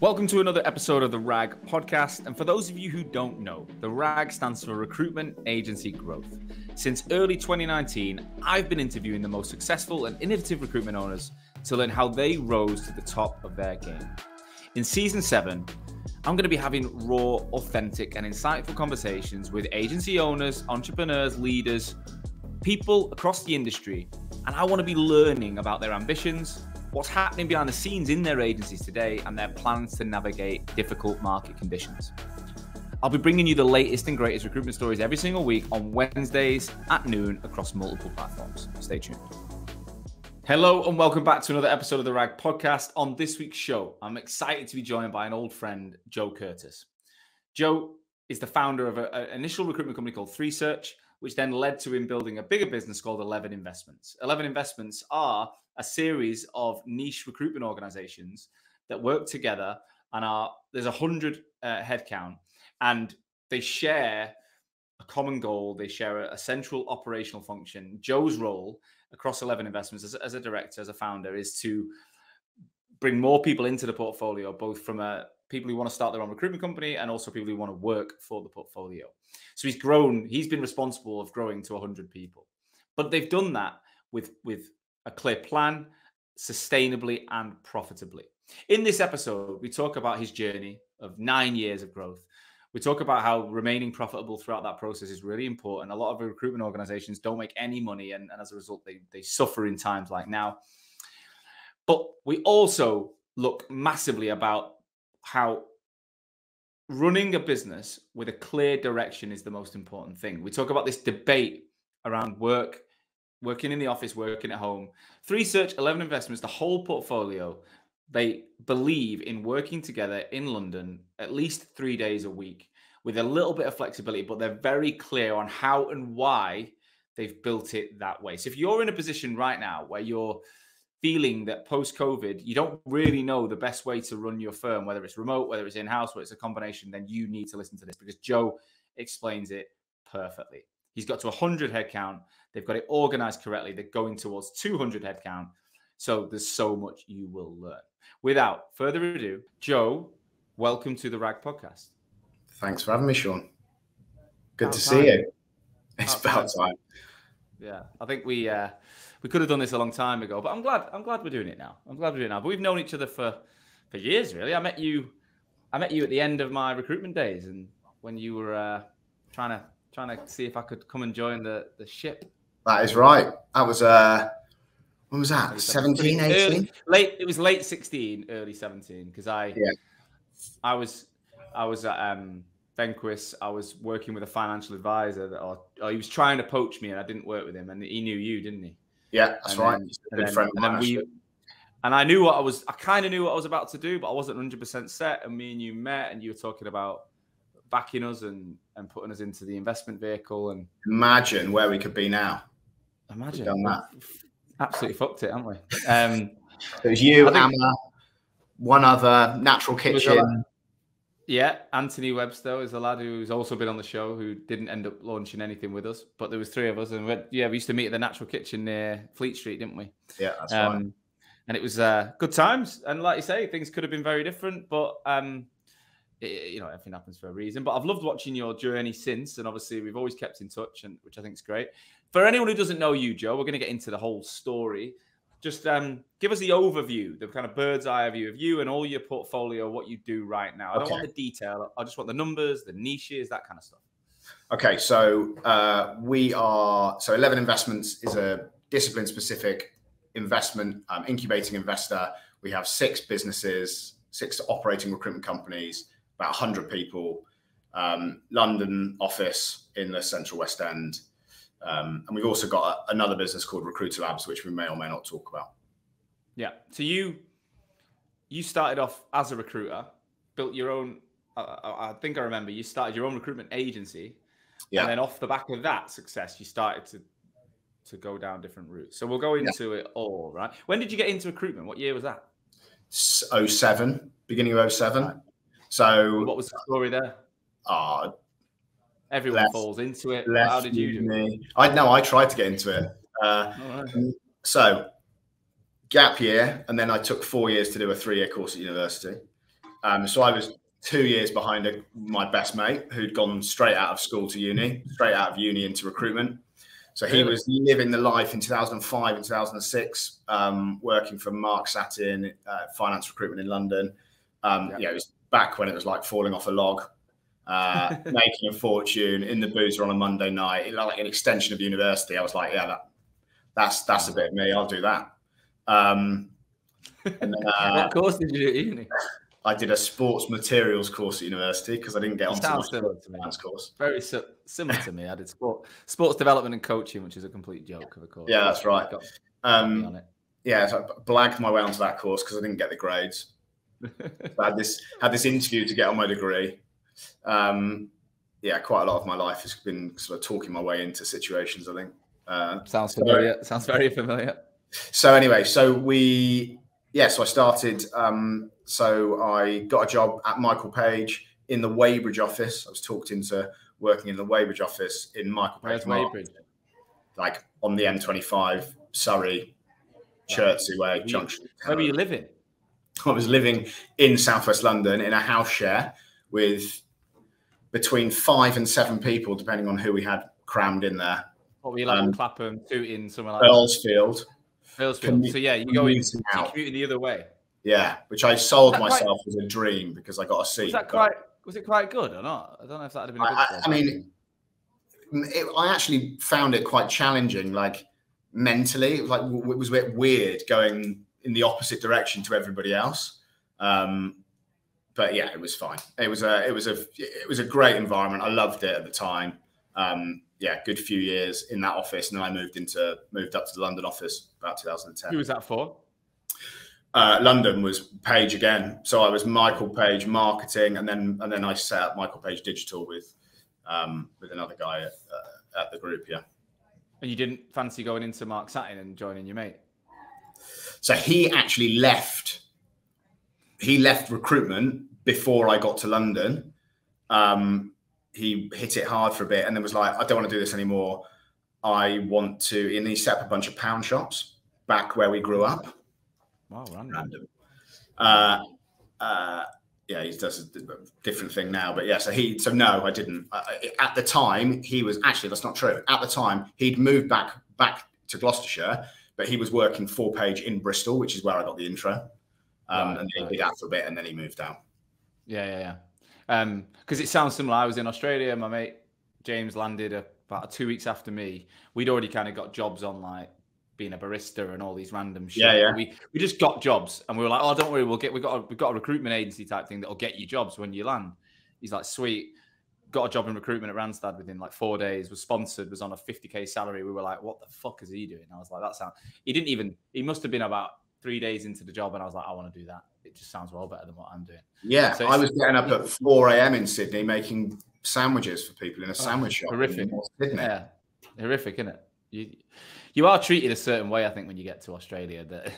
Welcome to another episode of the RAG podcast. And for those of you who don't know, the RAG stands for Recruitment Agency Growth. Since early 2019, I've been interviewing the most successful and innovative recruitment owners to learn how they rose to the top of their game. In season 7, I'm going to be having raw, authentic, and insightful conversations with agency owners, entrepreneurs, leaders, people across the industry. And I want to be learning about their ambitions, what's happening behind the scenes in their agencies today, and their plans to navigate difficult market conditions. I'll be bringing you the latest and greatest recruitment stories every single week on Wednesdays at noon across multiple platforms. Stay tuned. Hello and welcome back to another episode of the RAG podcast. On this week's show, I'm excited to be joined by an old friend, Joe Curtis. Joe is the founder of an initial recruitment company called 3Search, which then led to him building a bigger business called 11 Investments. 11 Investments are a series of niche recruitment organizations that work together and there's 100 headcount, and they share a common goal. They share a central operational function. Joe's role across 11 Investments as a director, as a founder, is to bring more people into the portfolio, both from people who want to start their own recruitment company and also people who want to work for the portfolio. So he's been responsible of growing to 100 people. But they've done that with a clear plan, sustainably and profitably. In this episode, we talk about his journey of 9 years of growth. We talk about how remaining profitable throughout that process is really important. A lot of recruitment organizations don't make any money, and as a result, they suffer in times like now. But we also look massively about how running a business with a clear direction is the most important thing. We talk about this debate around working in the office, working at home. 3Search, 11 Investments, the whole portfolio, they believe in working together in London at least 3 days a week with a little bit of flexibility, but they're very clear on how and why they've built it that way. So if you're in a position right now where you're feeling that post-COVID, you don't really know the best way to run your firm, whether it's remote, whether it's in-house, whether it's a combination, then you need to listen to this because Joe explains it perfectly. He's got to 100 headcount. They've got it organized correctly. They're going towards 200 headcount. So there's so much you will learn. Without further ado, Joe, welcome to the RAG podcast. Thanks for having me, Sean. Good to see you. It's about time. Yeah, I think we could have done this a long time ago, but I'm glad we're doing it now. But we've known each other for years, really. I met you at the end of my recruitment days, and when you were trying to see if I could come and join the ship. That is right. That was when was that? 17, 18? It was late 16, early 17, because I was at Benquist. I was working with a financial advisor or he was trying to poach me, and I didn't work with him, and he knew you, didn't he? Yeah, that's right. And I knew I kind of knew what I was about to do, but I wasn't 100% set. And me and you met, and you were talking about backing us and putting us into the investment vehicle. And imagine where we could be now. Imagine done that. Absolutely fucked it, haven't we? It was you, Emma, one other, Natural Kitchen. Yeah, Anthony Webster is a lad who's also been on the show who didn't end up launching anything with us, but there was 3 of us, and we used to meet at the Natural Kitchen near Fleet Street, didn't we? Yeah, that's right. And it was good times, and like you say, things could have been very different, but everything happens for a reason. But I've loved watching your journey since, and obviously we've always kept in touch, and which I think is great. For anyone who doesn't know you, Joe, we're going to get into the whole story. Just give us the overview, the kind of bird's eye view of you and all your portfolio, what you do right now. I don't want the detail. I just want the numbers, the niches, that kind of stuff. Okay, so 11 Investments is a discipline-specific investment incubating investor. We have 6 businesses, 6 operating recruitment companies, about 100 people, London office in the Central West End. And we've also got another business called Recruiter Labs, which we may or may not talk about. Yeah. So you started off as a recruiter, built your own. I think I remember you started your own recruitment agency, and then off the back of that success, you started to go down different routes. So we'll go into it all, right? When did you get into recruitment? What year was that? 07, beginning of 07. Right. So what was the story there? Everyone falls into it. How did you do it? I tried to get into it. So gap year, and then I took 4 years to do a 3-year course at university. So I was 2 years behind my best mate who'd gone straight out of school to uni, straight out of uni into recruitment. So he was living the life in 2005 and 2006, working for Mark Satin, finance recruitment in London. It was back when it was like falling off a log, making a fortune in the boozer on a Monday night, like an extension of university. I was like, yeah, that's a bit of me. I'll do that. And then, what course did you do at uni? I did a sports materials course at university because I didn't get onto my finance course. Very similar to me. I did sports development and coaching, which is a complete joke of a course. Yeah, that's right. Got me on it. Yeah, so I blagged my way onto that course because I didn't get the grades. I had this interview to get on my degree. Quite a lot of my life has been sort of talking my way into situations, I think. Sounds familiar. Sounds very familiar. So anyway, so I started. So I got a job at Michael Page in the Weybridge office. I was talked into working in the Weybridge office in Michael Page. Weybridge? Like on the M25, Surrey, Chertsey Way, Junction. Where were you living? I was living in Southwest London in a house share with between 5 and 7 people, depending on who we had crammed in there. What were you like, Clapham, Tooting, somewhere like Earlsfield. Earlsfield. So yeah, you go in, commuting the other way. Yeah, which I sold myself as a dream because I got a seat. Was it quite good or not? I don't know if that had been a good I mean, I actually found it quite challenging, like mentally. It was a bit weird going in the opposite direction to everybody else. But yeah, it was fine. It was a great environment. I loved it at the time. Good few years in that office, and then I moved up to the London office about 2010. Who was that for? London was Page again. So I was Michael Page marketing, and then I set up Michael Page Digital with another guy at the group. Yeah. And you didn't fancy going into Mark Satin and joining your mate? So he actually left. He left recruitment before I got to London. He hit it hard for a bit and then was like, I don't want to do this anymore. I want to, and he set up a bunch of pound shops back where we grew up. Wow, random. He does a different thing now, but yeah, so no, I didn't. At the time, he was actually, that's not true. At the time, he'd moved back to Gloucestershire, but he was working for Page in Bristol, which is where I got the intro. And then he did that for a bit and then he moved out. Yeah. Because it sounds similar. I was in Australia. My mate James landed about 2 weeks after me. We'd already kind of got jobs on like being a barista and all these random shit. Yeah. We just got jobs and we were like, oh, don't worry, we've got a recruitment agency type thing that'll get you jobs when you land. He's like, sweet. Got a job in recruitment at Randstad within like 4 days, was sponsored, was on a 50k salary. We were like, what the fuck is he doing? I was like, he must have been about 3 days into the job and I was like, I want to do that. It just sounds well better than what I'm doing. Yeah, so I was getting up at 4 a.m. in Sydney making sandwiches for people in a sandwich shop. Horrific. Yeah, horrific, isn't it? You are treated a certain way, I think, when you get to Australia that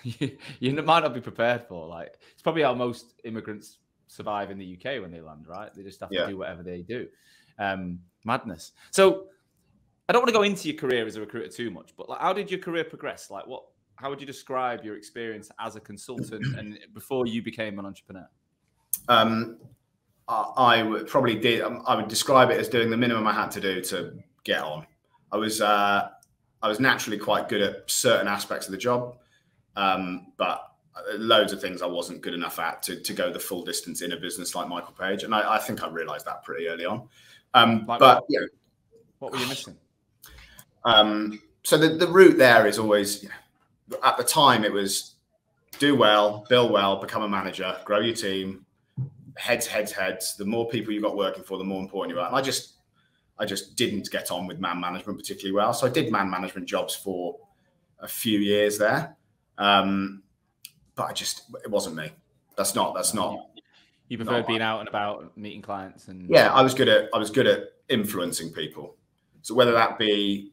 you might not be prepared for. Like, it's probably how most immigrants survive in the UK when they land, right? They just have to do whatever they do. Madness. So I don't want to go into your career as a recruiter too much, but like, how did your career progress? Like, how would you describe your experience as a consultant and before you became an entrepreneur? I would describe it as doing the minimum I had to do to get on. I was naturally quite good at certain aspects of the job, but loads of things I wasn't good enough at to go the full distance in a business like Michael Page. And I think I realized that pretty early on. What were you missing? So the route there is always, at the time it was do well, bill well, become a manager, grow your team, heads. The more people you got working for, the more important you are. And I just didn't get on with man management particularly well. So I did man management jobs for a few years there. But it wasn't me. That's not. You preferred being out and about, meeting clients, and yeah, I was good at influencing people. So whether that be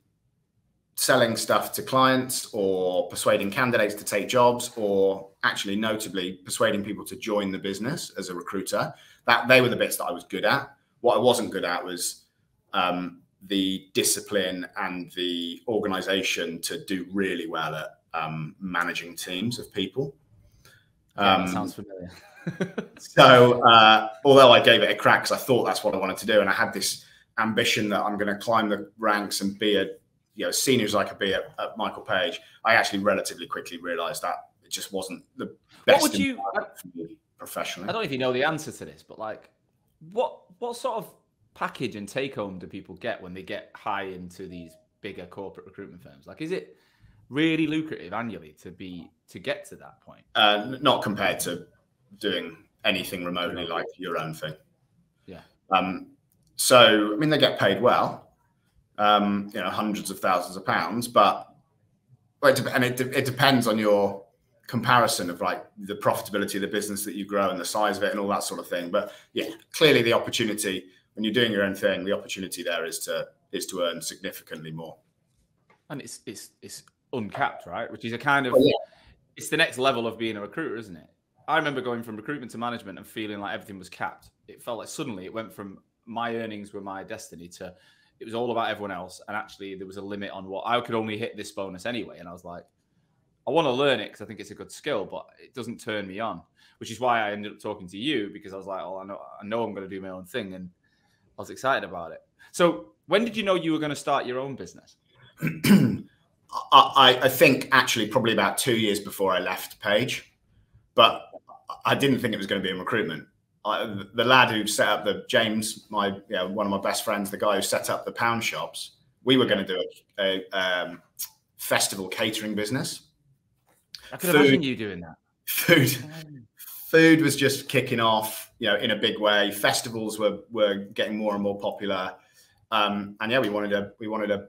selling stuff to clients or persuading candidates to take jobs, or actually notably persuading people to join the business as a recruiter, that they were the bits that I was good at. What I wasn't good at was the discipline and the organization to do really well at managing teams of people. Yeah, that sounds familiar. So although I gave it a crack because I thought that's what I wanted to do, and I had this ambition that I'm going to climb the ranks and be as senior as I could be at Michael Page, I actually relatively quickly realised that it just wasn't the best. What would you professionally? I don't know if you know the answer to this, but like, what sort of package and take home do people get when they get high into these bigger corporate recruitment firms? Like, is it really lucrative annually to get to that point? Not compared to doing anything remotely like your own thing. Yeah. So, I mean, they get paid well, hundreds of thousands of pounds, but it depends on your comparison of like the profitability of the business that you grow and the size of it and all that sort of thing. But yeah, clearly the opportunity when you're doing your own thing, the opportunity there is to earn significantly more. And it's uncapped, right? Which is a kind of, it's the next level of being a recruiter, isn't it? I remember going from recruitment to management and feeling like everything was capped. It felt like suddenly it went from my earnings were my destiny to it was all about everyone else. And actually there was a limit on what I could only hit this bonus anyway. And I was like, I want to learn it because I think it's a good skill, but it doesn't turn me on, which is why I ended up talking to you, because I was like, oh, I know I'm going to do my own thing. And I was excited about it. So when did you know you were going to start your own business? I think actually probably about 2 years before I left Page, but I didn't think it was going to be in recruitment. The lad who set up James, one of my best friends, the guy who set up the pound shops, we were going to do a festival catering business. I could imagine you doing that. Food was just kicking off, in a big way. Festivals were getting more and more popular, and yeah, we wanted a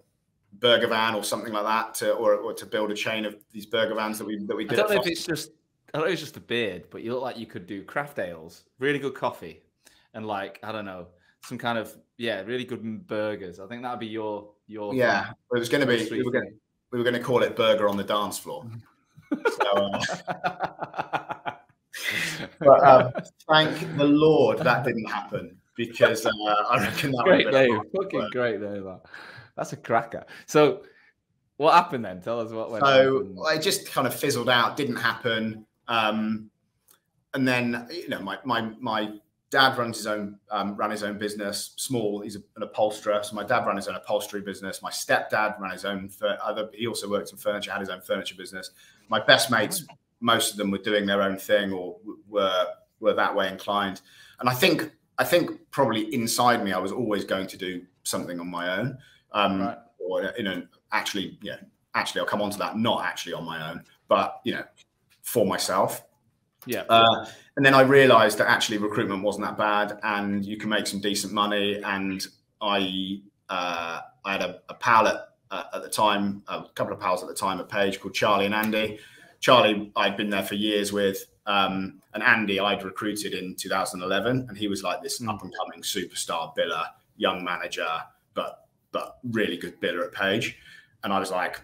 burger van or something like that to build a chain of these burger vans that we did. I don't know if it's just the beard, but you look like you could do craft ales, really good coffee, and like, I don't know, some kind of really good burgers. I think that'd be your yeah. Thing. It was going to be we were going to call it Burger on the Dance Floor. So, but thank the Lord that didn't happen, because I reckon that great name, fucking great name. That's a cracker. So what happened then? Tell us what went on. So it just kind of fizzled out, didn't happen. And then, my dad ran his own business, small. He's an upholsterer. So my dad ran his own upholstery business. My stepdad ran his own, he also worked in furniture, had his own furniture business. My best mates, most of them were doing their own thing or were that way inclined. And I think probably inside me, I was always going to do something on my own. Right. Or, actually, I'll come on to that, not actually on my own, but, for myself. Yeah. And then I realized that actually recruitment wasn't that bad and you can make some decent money. And I had a pal at the time, a couple of pals at the time at Page called Charlie and Andy. Charlie, I'd been there for years with, and Andy I'd recruited in 2011. And he was like this up and coming superstar biller, young manager, but really good biller at Page. And I was like,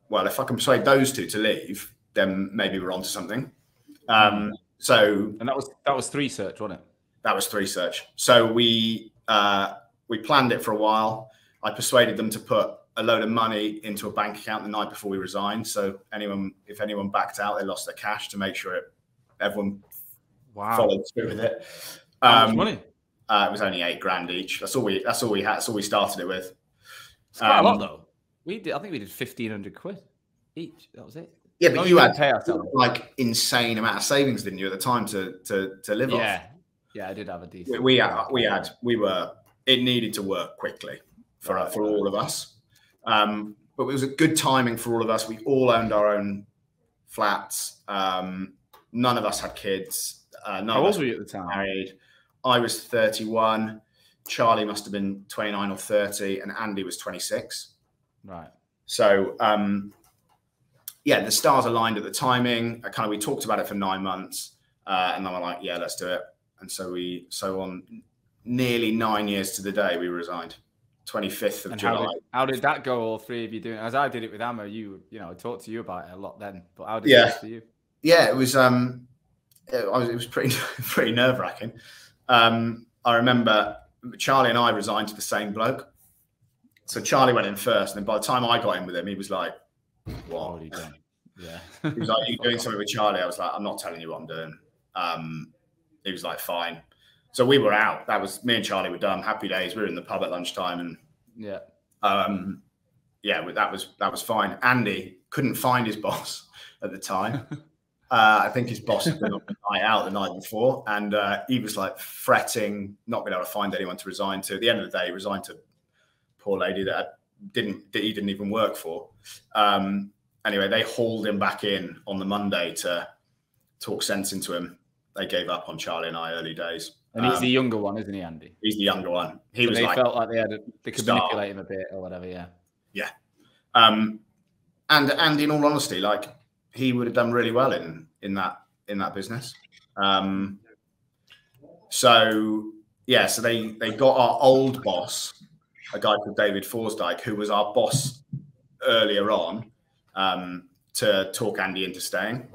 well, if I can persuade those two to leave, then maybe we're onto something. And that was 3 Search, wasn't it? That was 3 Search. So we planned it for a while. I persuaded them to put a load of money into a bank account the night before we resigned. So if anyone backed out, they lost their cash, to make sure everyone followed through with it. How much money? It was only 8 grand each. That's all we had. That's all we started it with. It's quite a lot though. I think we did 1,500 quid each. That was it. Yeah, but you had like insane amount of savings, didn't you, at the time to live off? Yeah, I did have a decent. It needed to work quickly for all of us, but it was a good timing for all of us. We all owned our own flats. None of us had kids. How old were you at the time? Married. I was 31. Charlie must have been 29 or 30, and Andy was 26. Right. So. The stars aligned at the timing. We talked about it for 9 months, and then we're like, yeah, let's do it. And so on nearly 9 years to the day, we resigned, 25th of July. How did that go? All 3 of you doing? As I did it with Amma, I talked to you about it a lot then. But how did it go for you? Yeah, it was pretty nerve wracking. I remember Charlie and I resigned to the same bloke. So Charlie went in first, and then by the time I got in with him, he was like, "What? Yeah. He was like, "Are you doing something with Charlie?" I was like, "I'm not telling you what I'm doing." He was like, "Fine." So we were out. That was me and Charlie were done. Happy days. We were in the pub at lunchtime, and that was fine. Andy couldn't find his boss at the time. I think his boss had been on the night out the night before, and he was like fretting, not being able to find anyone to resign to. At the end of the day, he resigned to a poor lady that he didn't even work for. Anyway, they hauled him back in on the Monday to talk sense into him. They gave up on Charlie and I early days. And he's the younger one, isn't he, Andy? He's the younger one. They felt like they could manipulate him a bit or whatever. Yeah. And in all honesty, like, he would have done really well in that business. So they got our old boss, a guy called David Forsdyke, who was our boss earlier on, to talk Andy into staying.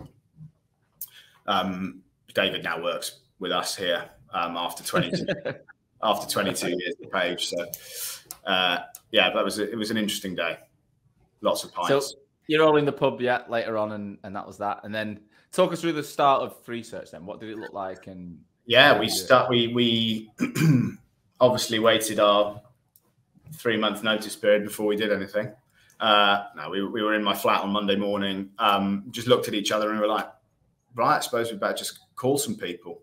David now works with us here after 22 years at Page. So it was an interesting day. Lots of pints. So you're all in the pub later on, and that was that. And then talk us through the start of Research then. What did it look like? And we obviously waited our 3-month notice period before we did anything. We were in my flat on Monday morning, just looked at each other and we were like, right, I suppose we better just call some people.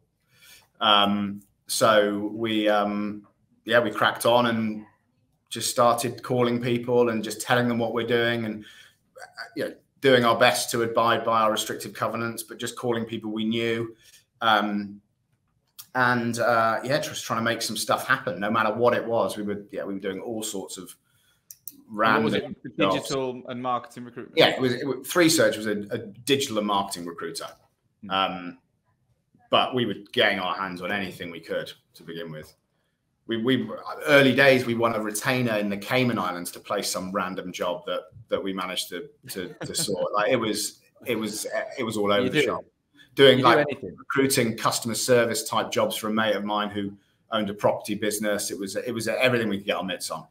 So we cracked on and just started calling people and just telling them what we're doing, and doing our best to abide by our restrictive covenants, but just calling people we knew, just trying to make some stuff happen, no matter what it was. We were doing all sorts of random. What was it? Digital and marketing recruitment. Yeah, Research was a digital and marketing recruiter. But we were getting our hands on anything we could to begin with. We early days, we won a retainer in the Cayman Islands to place some random job that we managed to sort. Like it was all over the shop. Doing recruiting customer service type jobs for a mate of mine who owned a property business. It was everything we could get our mitts on.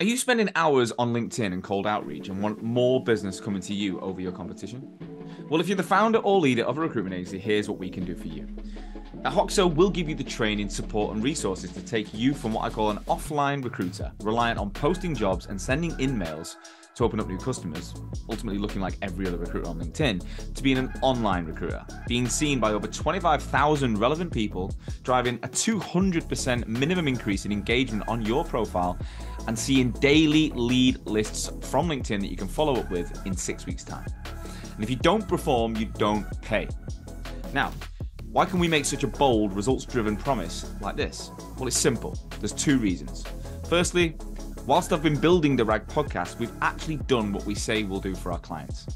Are you spending hours on LinkedIn and cold outreach and want more business coming to you over your competition? Well, if you're the founder or leader of a recruitment agency, here's what we can do for you. At Hoxo, we'll give you the training, support, and resources to take you from what I call an offline recruiter, reliant on posting jobs and sending in mails to open up new customers, ultimately looking like every other recruiter on LinkedIn, to being an online recruiter, being seen by over 25,000 relevant people, driving a 200% minimum increase in engagement on your profile, and seeing daily lead lists from LinkedIn that you can follow up with in 6 weeks' time. And if you don't perform, you don't pay. Now, why can we make such a bold, results-driven promise like this? Well, it's simple. There's 2 reasons. Firstly, whilst I've been building the RAG podcast, we've actually done what we say we'll do for our clients.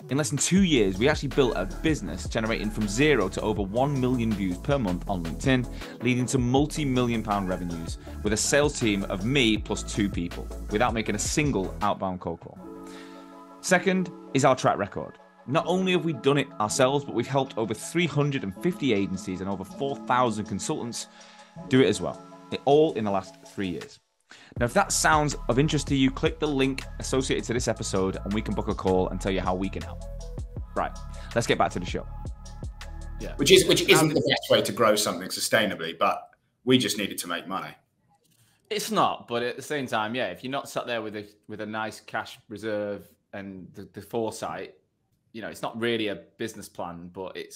In less than 2 years, we actually built a business generating from 0 to over 1 million views per month on LinkedIn, leading to multi-million-pound revenues with a sales team of me plus 2 people, without making a single outbound cold call. Second is our track record. Not only have we done it ourselves, but we've helped over 350 agencies and over 4,000 consultants do it as well. It all in the last 3 years. Now, if that sounds of interest to you, click the link associated to this episode and we can book a call and tell you how we can help. Right, let's get back to the show. Yeah, which isn't the best way to grow something sustainably, but we just needed to make money. It's not, but at the same time, if you're not sat there with a nice cash reserve and the foresight, it's not really a business plan, but I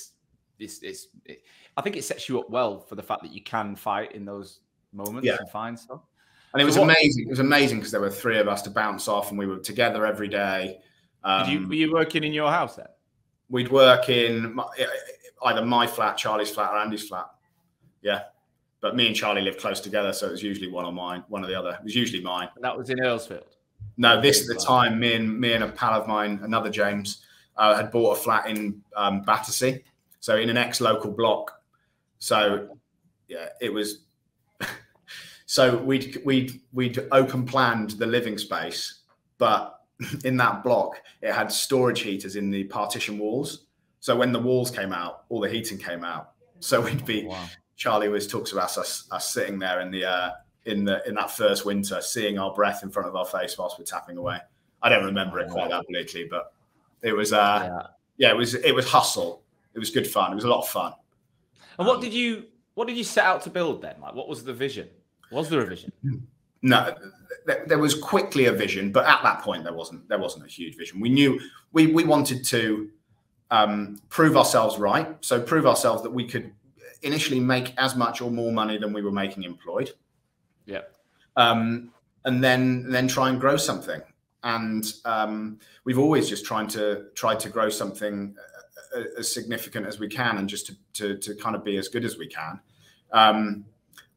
think it sets you up well for the fact that you can fight in those moments and find stuff. And it was amazing. It was amazing because there were 3 of us to bounce off, and we were together every day. Were you working in your house then? We'd work in either my flat, Charlie's flat, or Andy's flat. Yeah, but me and Charlie lived close together, so it was usually one or the other. It was usually mine. And that was in Earlsfield. No, this at the time, me and a pal of mine, another James, had bought a flat in Battersea, so in an ex-local block. So it was. So we'd open planned the living space, but in that block it had storage heaters in the partition walls. So when the walls came out, all the heating came out. So we'd be. Wow. Charlie always talks about us sitting there in that first winter, seeing our breath in front of our face whilst we're tapping away. I don't remember it quite that bleakly, but It was it was hustle. It was good fun. It was a lot of fun. And what did you set out to build then? Like, what was the vision? Was there a vision? No, there was quickly a vision, but at that point there wasn't a huge vision. We knew we wanted to prove ourselves right. So prove ourselves that we could initially make as much or more money than we were making employed. Yeah. And then try and grow something. And we've always just tried to grow something as significant as we can, and just to kind of be as good as we can.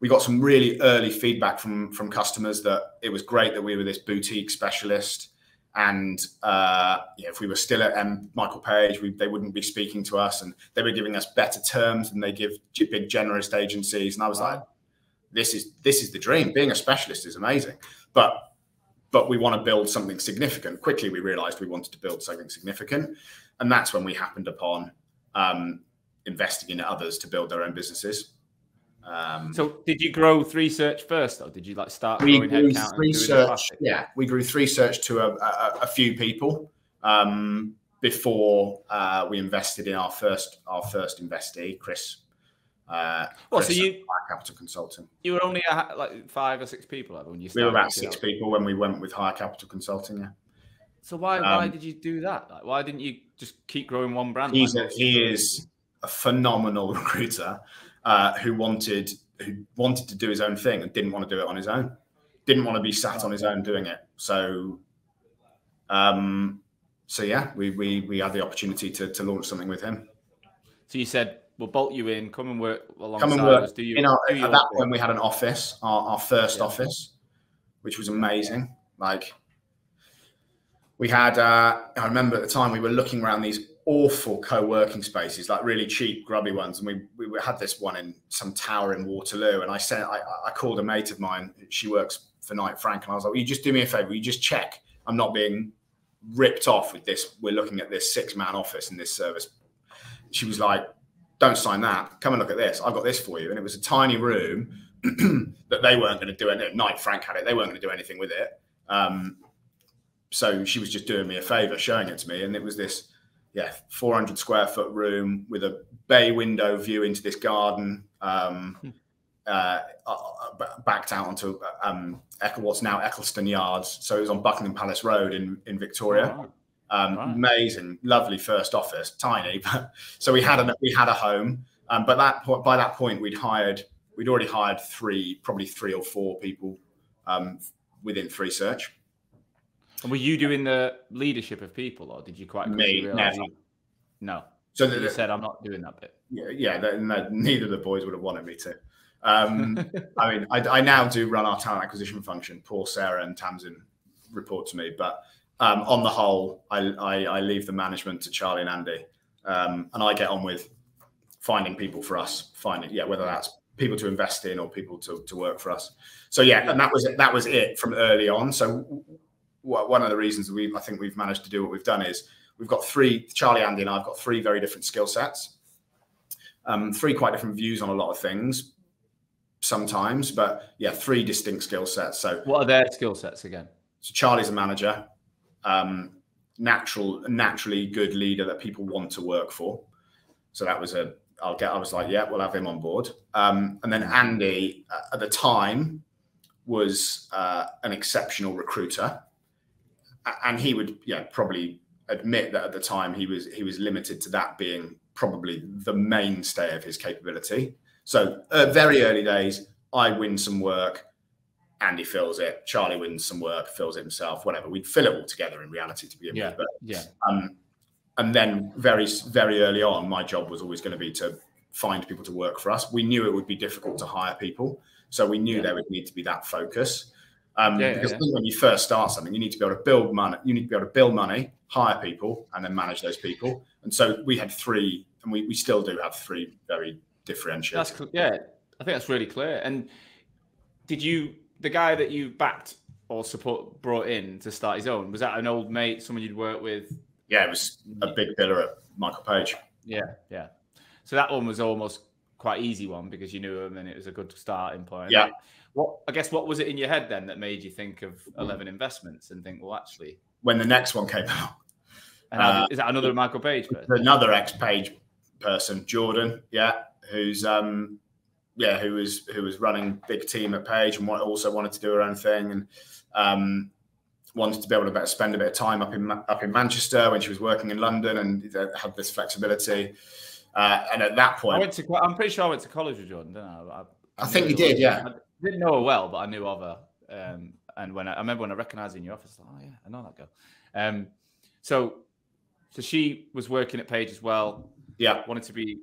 We got some really early feedback from customers that it was great that we were this boutique specialist, and if we were still at Michael Page, they wouldn't be speaking to us, and they were giving us better terms than they give big generalist agencies. And I was like, this is the dream. Being a specialist is amazing, but we want to build something significant. Quickly, we realized we wanted to build something significant, and that's when we happened upon investing in others to build their own businesses. So did you grow research first, though? Did you like start growing headcount? Research, yeah, we grew research to a few people before we invested in our first investee, Chris. So you Capital Consulting. You were only like 5 or 6 people when you started. We were about 6 people when we went with Higher Capital Consulting. Yeah. So why did you do that? Like, why didn't you just keep growing one brand? He is a phenomenal recruiter who wanted to do his own thing and didn't want to do it on his own. Didn't want to be sat on his own doing it. So yeah, we had the opportunity to launch something with him. So you said, we'll bolt you in, come and work alongside come and work us. At that point, we had an office, our first office, which was amazing. Like, we had, I remember at the time we were looking around these awful co-working spaces, like really cheap, grubby ones. And we had this one in some tower in Waterloo. And I called a mate of mine. She works for Knight Frank. And I was like, will you just do me a favor? Will you just check I'm not being ripped off with this? We're looking at this 6-man office in this service. She was like, don't sign that. Come and look at this. I've got this for you. And it was a tiny room that they weren't going to do anything. Knight Frank had it. They weren't going to do anything with it. So she was just doing me a favor, showing it to me. And it was this, 400 square foot room with a bay window view into this garden, backed out onto what's now Eccleston Yards. So it was on Buckingham Palace Road in Victoria. Oh. Amazing, lovely first office, tiny. So we had a home, but by that point we'd already hired probably 3 or 4 people within research. And were you doing the leadership of people, or did you quite quickly realize? No. So you said, I'm not doing that bit. Yeah. Neither of the boys would have wanted me to. I mean, I now do run our talent acquisition function. Paul, Sarah, and Tamsin report to me, but on the whole, I leave the management to Charlie and Andy, and I get on with finding people for us, whether that's people to invest in or people to work for us. So and that was it from early on. So one of the reasons I think we've managed to do what we've done is we've got Charlie, Andy, and I've got 3 very different skill sets, 3 quite different views on a lot of things sometimes, but 3 distinct skill sets. So what are their skill sets again? So Charlie's a manager. Naturally good leader that people want to work for. So that was I was like, we'll have him on board. And then Andy at the time was an exceptional recruiter, and he would probably admit that at the time he was limited to that being probably the mainstay of his capability. So very early days, I win some work, Andy fills it, Charlie wins some work, fills it himself, whatever. We'd fill it all together in reality to begin with. But, and then very, very early on, my job was always going to be to find people to work for us. We knew it would be difficult to hire people. So we knew there would need to be that focus. Because I think when you first start something, you need to be able to build money. You need to be able to build money, hire people, and then manage those people. And so we had 3, and we still do have 3 very differentiated. I think that's really clear. And the guy that you backed or brought in to start his own, was that an old mate, someone you'd worked with? Yeah, it was a big biller at Michael Page. Yeah. So that one was almost quite easy one because you knew him and it was a good starting point. Yeah. What was it in your head then that made you think of 11 investments and think, well, actually, when the next one came out, And is that another Michael Page person? Another ex-Page person, Jordan, who's who was running big team at Page and also wanted to do her own thing, and wanted to be able to spend a bit of time up in Manchester when she was working in London, and had this flexibility. And at that point, I'm pretty sure I went to college with Jordan, didn't I? I think you did, yeah. I didn't know her well, but I knew of her. And when I remember when I recognized her in your office, I was like, oh yeah, I know that girl. So she was working at Page as well. Yeah, wanted to be a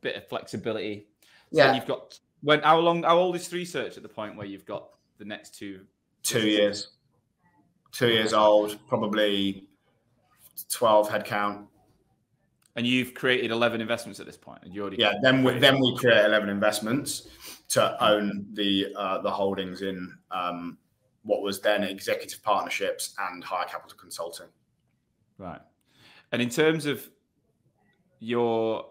bit of flexibility. So yeah, you've got how old is 3Search at the point where you've got the next 2 years? 2 years old, probably 12 headcount. And you've created 11 investments at this point. And you already then we create 11 investments to own the holdings in what was then executive partnerships and higher capital consulting. Right. And in terms of your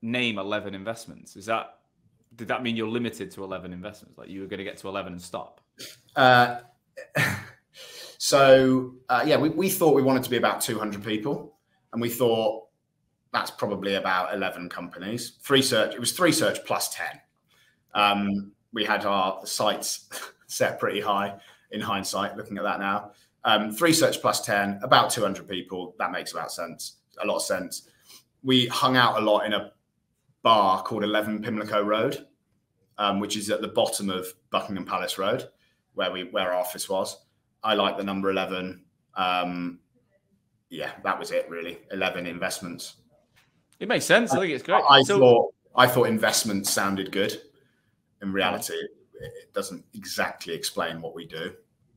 name 11 investments, did that mean you're limited to 11 investments? Like you were going to get to 11 and stop? We thought we wanted to be about 200 people, and we thought that's probably about 11 companies. 3Search, it was 3Search plus 10. We had the sights set pretty high in hindsight, looking at that now. 3Search plus 10, about 200 people. That makes a lot of sense. We hung out a lot in a bar called 11 Pimlico Road, which is at the bottom of Buckingham Palace Road, where our office was. I like the number 11. That was it really. 11 investments. It makes sense. I think it's great. I thought investments sounded good. In reality, it doesn't exactly explain what we do.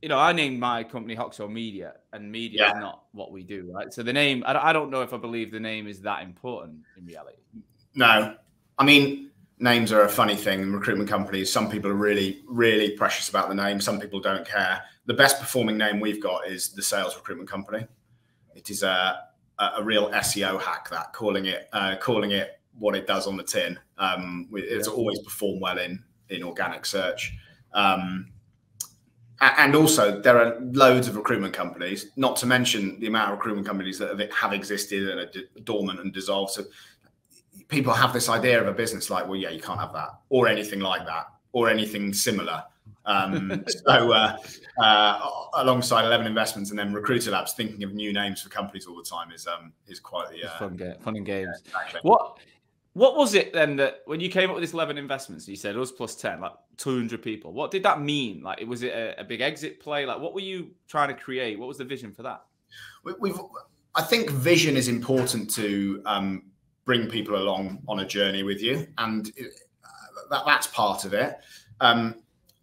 I named my company Hoxo Media, and media is not what we do, right? So the name, I don't know if I believe the name is that important in reality. No. I mean, names are a funny thing in recruitment companies. Some people are really, really precious about the name. Some people don't care. The best performing name we've got is the Sales Recruitment Company. It is a real SEO hack, that calling it what it does on the tin. It's always performed well in organic search. And also there are loads of recruitment companies, not to mention the amount of recruitment companies that have existed and are dormant and dissolved. So people have this idea of a business like, well, yeah, you can't have that or anything like that or anything similar. Alongside 11 investments and then Recruiter Labs, thinking of new names for companies all the time is quite the fun and games. Exactly. What was it then that when you came up with this 11 investments, you said us plus 10, like 200 people? What did that mean? Like, was it a big exit play? Like, what were you trying to create? What was the vision for that? I think vision is important to bring people along on a journey with you, and that's part of it.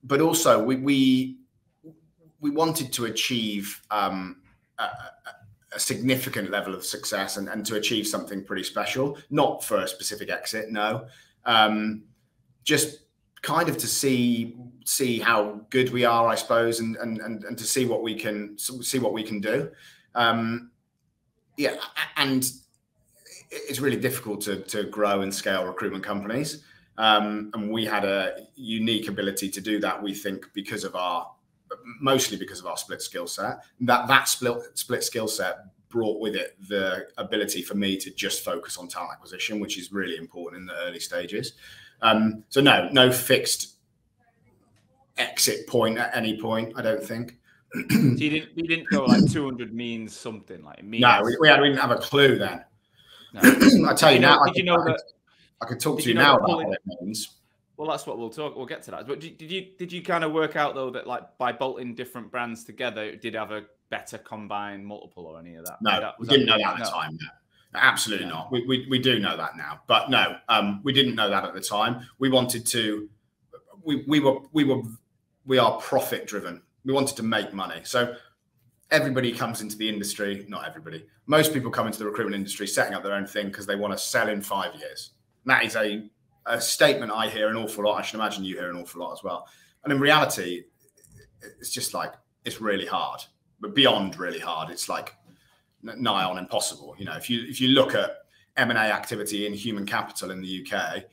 But also, we wanted to achieve a significant level of success and to achieve something pretty special, not for a specific exit, no. Just kind of to see how good we are, I suppose, and to see what we can do. And it's really difficult to grow and scale recruitment companies. And we had a unique ability to do that, we think, mostly because of our split skill set. That split skill set brought with it the ability for me to just focus on talent acquisition, which is really important in the early stages. So no fixed exit point at any point, I don't think. So you didn't go like 200 means something like it means. No, we didn't have a clue then. No. I tell you now. I could talk to you now about what it means. Well, that's what we'll get to that. But did you kind of work out though that like by bolting different brands together, it did have a better combined multiple or any of that? No, we didn't know that at the time. No. Absolutely not. We do know that now, but no, we didn't know that at the time. We wanted to. We are profit driven. We wanted to make money. So everybody comes into the industry. Not everybody. Most people come into the recruitment industry setting up their own thing because they want to sell in 5 years. And that is a statement I hear an awful lot. I should imagine you hear an awful lot as well. And in reality, it's just like, it's really hard, but beyond really hard. It's like nigh on impossible. You know, if you look at M&A activity in human capital in the UK,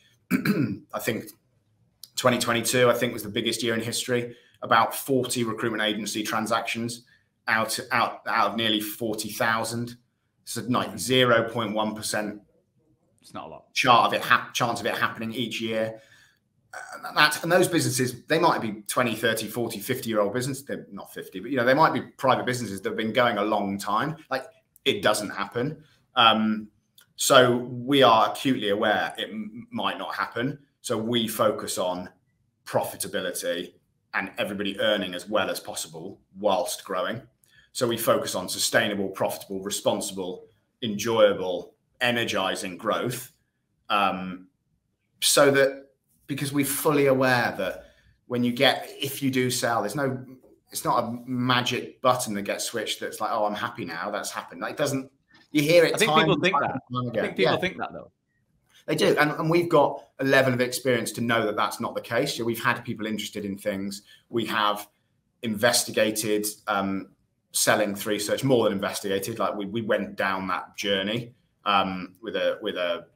I think 2022, was the biggest year in history. About 40 recruitment agency transactions out of nearly 40,000. It's like 0.1%. It's not a lot. Chance of it happening each year. And those businesses, they might be 20, 30, 40, 50-year-old business. They're not 50, but they might be private businesses that have been going a long time. Like, it doesn't happen. So we are acutely aware it might not happen. So we focus on profitability and everybody earning as well as possible whilst growing. So we focus on sustainable, profitable, responsible, enjoyable, energizing growth. So that, because we're fully aware that if you do sell, it's not a magic button that gets switched that's like, oh, I'm happy now, that's happened. Like, it doesn't, you hear it. I think people think that. I think people think that, though. They do. And we've got a level of experience to know that that's not the case. We've had people interested in things. We have investigated selling through search, more than investigated. Like, we went down that journey with a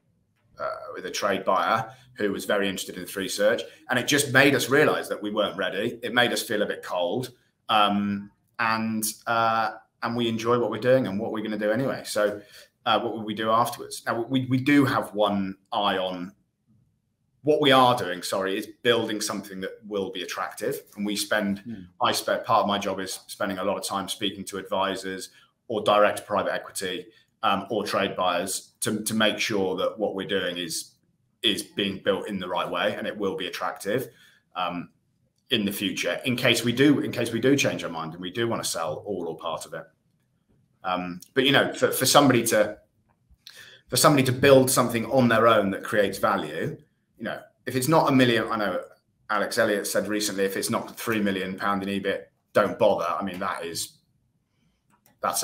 trade buyer who was very interested in free search, and it just made us realize that we weren't ready. It made us feel a bit cold, and we enjoy what we're doing and what we're going to do anyway. So what will we do afterwards? Now, we do have one eye on what we are doing, is building something that will be attractive. And part of my job is spending a lot of time speaking to advisors or direct private equity or trade buyers to make sure that what we're doing is being built in the right way, and it will be attractive in the future, in case we do change our mind and we do want to sell all or part of it. But for somebody to build something on their own that creates value, if it's not $1 million, I know Alex Elliott said recently, if it's not £3 million in EBIT, don't bother. I mean, that's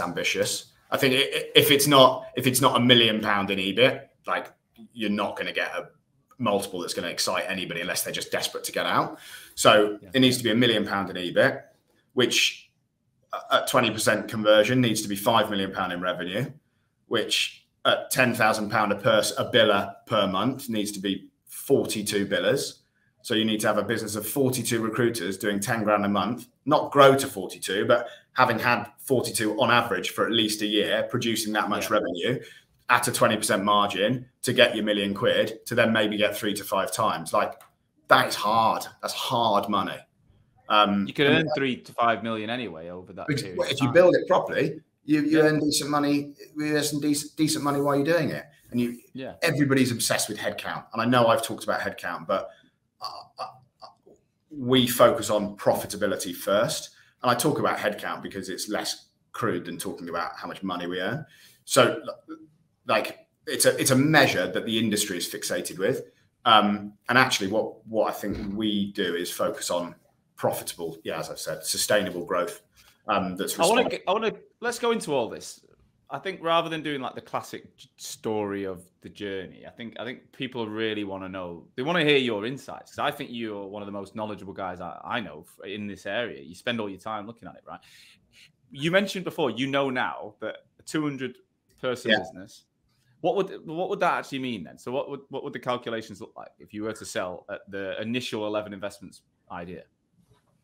ambitious. I think if it's not £1 million in EBIT, like, you're not going to get a multiple that's going to excite anybody unless they're just desperate to get out. So it needs to be £1 million in EBIT, which at 20% conversion needs to be £5 million in revenue, which at £10,000 a biller per month needs to be 42 billers. So you need to have a business of 42 recruiters doing 10 grand a month, not grow to 42, but having had 42 on average for at least a year, producing that much revenue at a 20% margin to get your £1 million to then maybe get 3 to 5 times. Like, that is hard. That's hard money. You could earn 3 to 5 million anyway over that period. If you build it properly, you earn decent money. You earn some decent money while you're doing it. And everybody's obsessed with headcount. And I know I've talked about headcount, but we focus on profitability first. And I talk about headcount because it's less crude than talking about how much money we earn. So, like, it's a measure that the industry is fixated with. And actually, what I think we do is focus on profitable, as I've said, sustainable growth. That's I want to let's go into all this. I think rather than doing like the classic story of the journey, I think people really want to know. They want to hear your insights, because I think you're one of the most knowledgeable guys I know in this area. You spend all your time looking at it, right? You mentioned before, now that a 200-person business. What would that actually mean then? So what would the calculations look like if you were to sell at the initial 11 investments idea?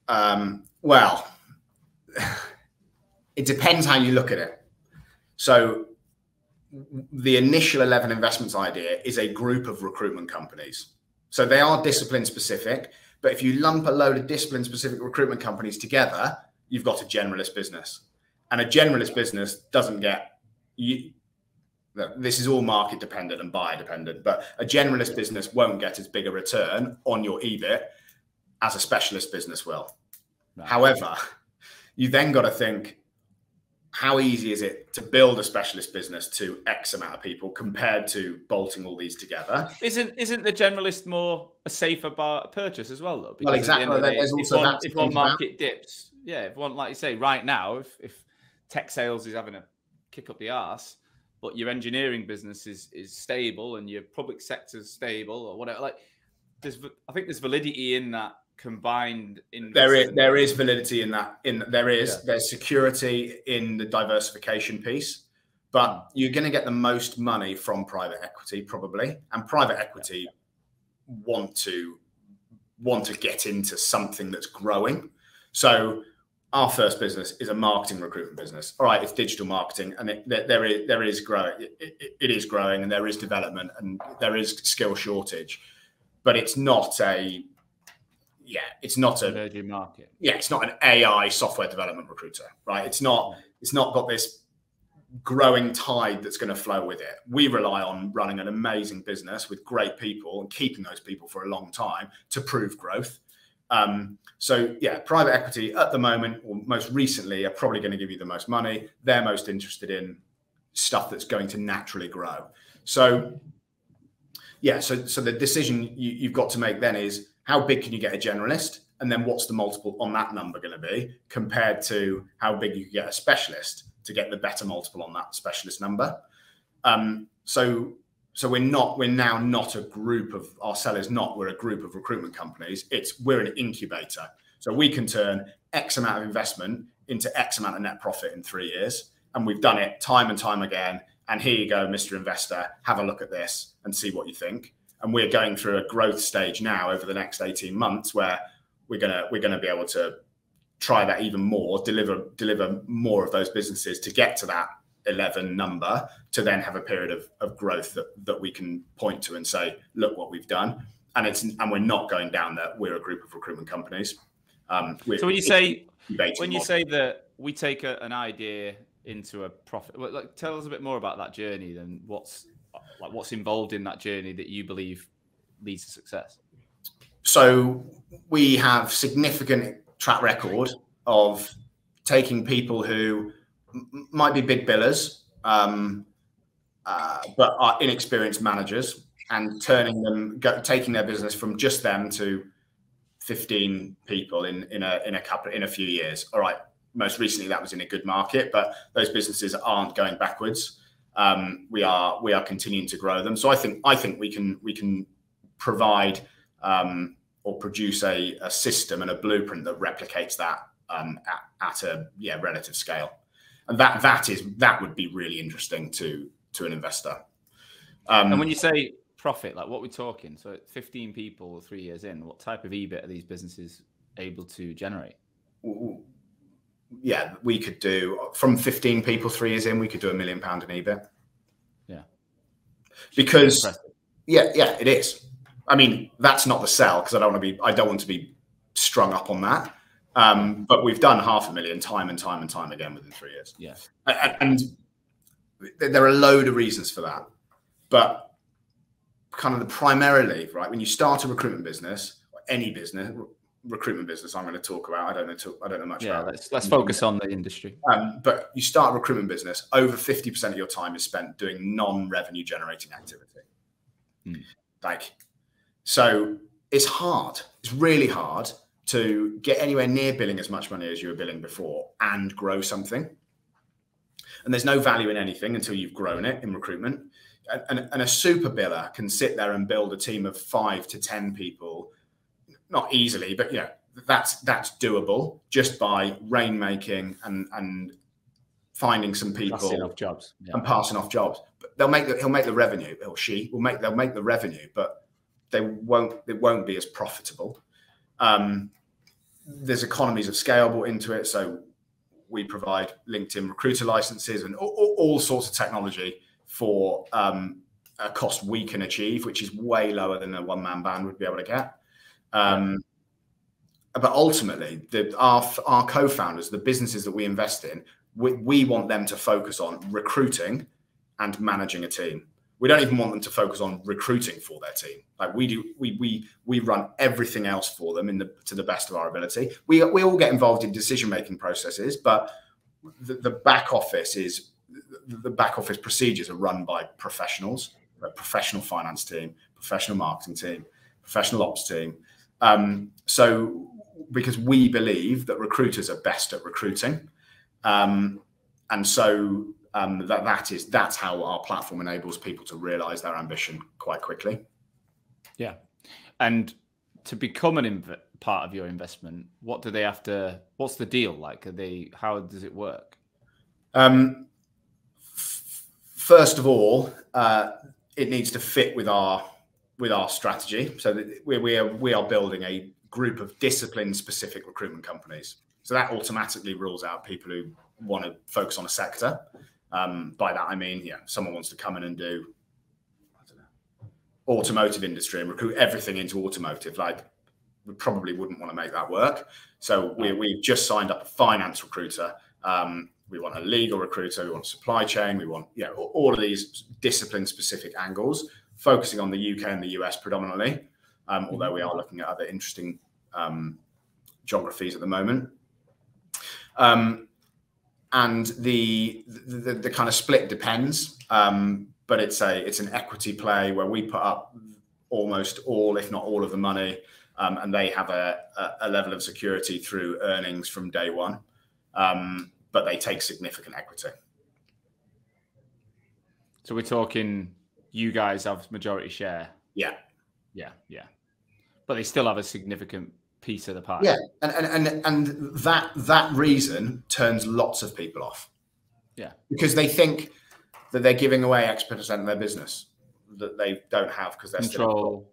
Well, it depends how you look at it. So the initial 11 investments idea is a group of recruitment companies. So they are discipline specific, but if you lump a load of discipline specific recruitment companies together, you've got a generalist business. And a generalist business doesn't get this is all market dependent and buyer dependent, but a generalist business won't get as big a return on your EBIT as a specialist business will. Right. However, you then got to think, how easy is it to build a specialist business to X amount of people compared to bolting all these together? Isn't the generalist more a safer purchase as well, though? Because well, exactly. If one market dips, if one, like you say, right now, if tech sales is having a kick up the arse, but your engineering business is stable and your public sector's stable or whatever, like I think there's validity in that combined. There is validity in that. There's security in the diversification piece, but you're going to get the most money from private equity probably, and private equity want to get into something that's growing. So our first business is a marketing recruitment business. All right, it's digital marketing, and there is growing. It is growing, and there is development, and there is skill shortage, but it's not a emerging market. Yeah, it's not an AI software development recruiter, right? It's not got this growing tide that's going to flow with it. We rely on running an amazing business with great people and keeping those people for a long time to prove growth. So yeah, private equity at the moment, or most recently, are probably going to give you the most money. They're most interested in stuff that's going to naturally grow. So yeah, so the decision you've got to make then is, how big can you get a generalist? And then what's the multiple on that number going to be compared to how big you can get a specialist to get the better multiple on that specialist number? So we're now not a group of, our sellers we're a group of recruitment companies. We're an incubator. So we can turn X amount of investment into X amount of net profit in 3 years. And we've done it time and time again. And here you go, Mr. Investor, have a look at this and see what you think. And we're going through a growth stage now over the next 18 months where we're gonna be able to try that even more, deliver more of those businesses to get to that 11 number, to then have a period of growth that we can point to and say, look what we've done. And we're not going down that we're a group of recruitment companies. So when you say that we take an idea into a profit, like, tell us a bit more about that journey, then what's involved in that journey that you believe leads to success? So we have significant track record of taking people who might be big billers, but are inexperienced managers, and taking their business from just them to 15 people in a few years. All right, most recently that was in a good market, but those businesses aren't going backwards. We are continuing to grow them. So I think we can provide or produce a system and a blueprint that replicates that at a relative scale, and that would be really interesting to an investor. And when you say profit, like, what we're talking, so 15 people 3 years in, what type of EBIT are these businesses able to generate? Yeah, we could do, from 15 people 3 years in, we could do £1 million in EBIT. Yeah, because yeah, it is. I mean, that's not the sell, because I don't want to be strung up on that. But we've done $500,000 time and time and time again within 3 years. Yeah, and there are a load of reasons for that, but kind of primarily, right, when you start a recruitment business, or any business, recruitment business I'm going to talk about, I don't know much about. Let's focus on the industry. But you start a recruitment business, over 50% of your time is spent doing non-revenue generating activity. So it's hard. It's really hard to get anywhere near billing as much money as you were billing before and grow something. And there's no value in anything until you've grown it in recruitment. And a super biller can sit there and build a team of 5 to 10 people, not easily, but that's doable just by rainmaking and finding some people, passing off jobs, and passing off jobs. But he'll make the revenue, or she will make the revenue, but it won't be as profitable. There's economies of scale brought into it, so we provide LinkedIn recruiter licenses and all sorts of technology for a cost we can achieve, which is way lower than a one-man band would be able to get. But ultimately, our co-founders, the businesses that we invest in, we want them to focus on recruiting and managing a team. We don't even want them to focus on recruiting for their team. Like we do, we run everything else for them to the best of our ability. We all get involved in decision-making processes, but the back office procedures are run by professionals, a professional finance team, professional marketing team, professional ops team. So because we believe that recruiters are best at recruiting, and so that's how our platform enables people to realize their ambition quite quickly. Yeah. And to become part of your investment, what do they have to? What's the deal like? How does it work? First of all, it needs to fit with our strategy. So that we are building a group of discipline-specific recruitment companies. So that automatically rules out people who want to focus on a sector. By that, I mean, someone wants to come in and do, I don't know, automotive industry and recruit everything into automotive. Like, we probably wouldn't want to make that work. So we've just signed up a finance recruiter. We want a legal recruiter. We want supply chain. We want, all of these discipline-specific angles, focusing on the UK and the US predominantly, although we are looking at other interesting geographies at the moment. And the kind of split depends, but it's an equity play where we put up almost all, if not all, of the money, and they have a level of security through earnings from day one, but they take significant equity. So we're talking, you guys have majority share. Yeah. But they still have a significant piece of the pie. Yeah, and that reason turns lots of people off. Yeah, because they think that they're giving away X% of their business that they don't have because they're control.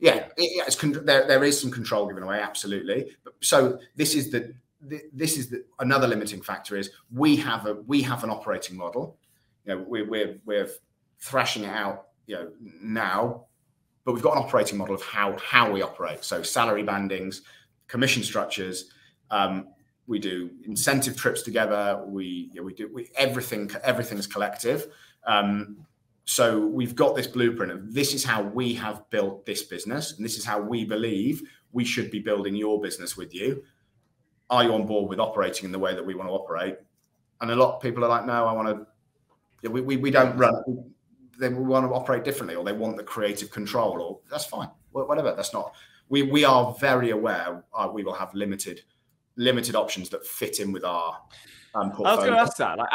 There is some control given away, absolutely. So this is another limiting factor is we have an operating model. We're thrashing it out now. But we've got an operating model of how we operate. So salary bandings, commission structures. We do incentive trips together. Everything's collective. So we've got this blueprint of this is how we have built this business, and this is how we believe we should be building your business with you. Are you on board with operating in the way that we want to operate? And a lot of people are like, no, I want to. We don't run. They want to operate differently, or they want the creative control, or that's fine, whatever. That's not. We are very aware we will have limited options that fit in with our portfolio. I was going to ask that. Like,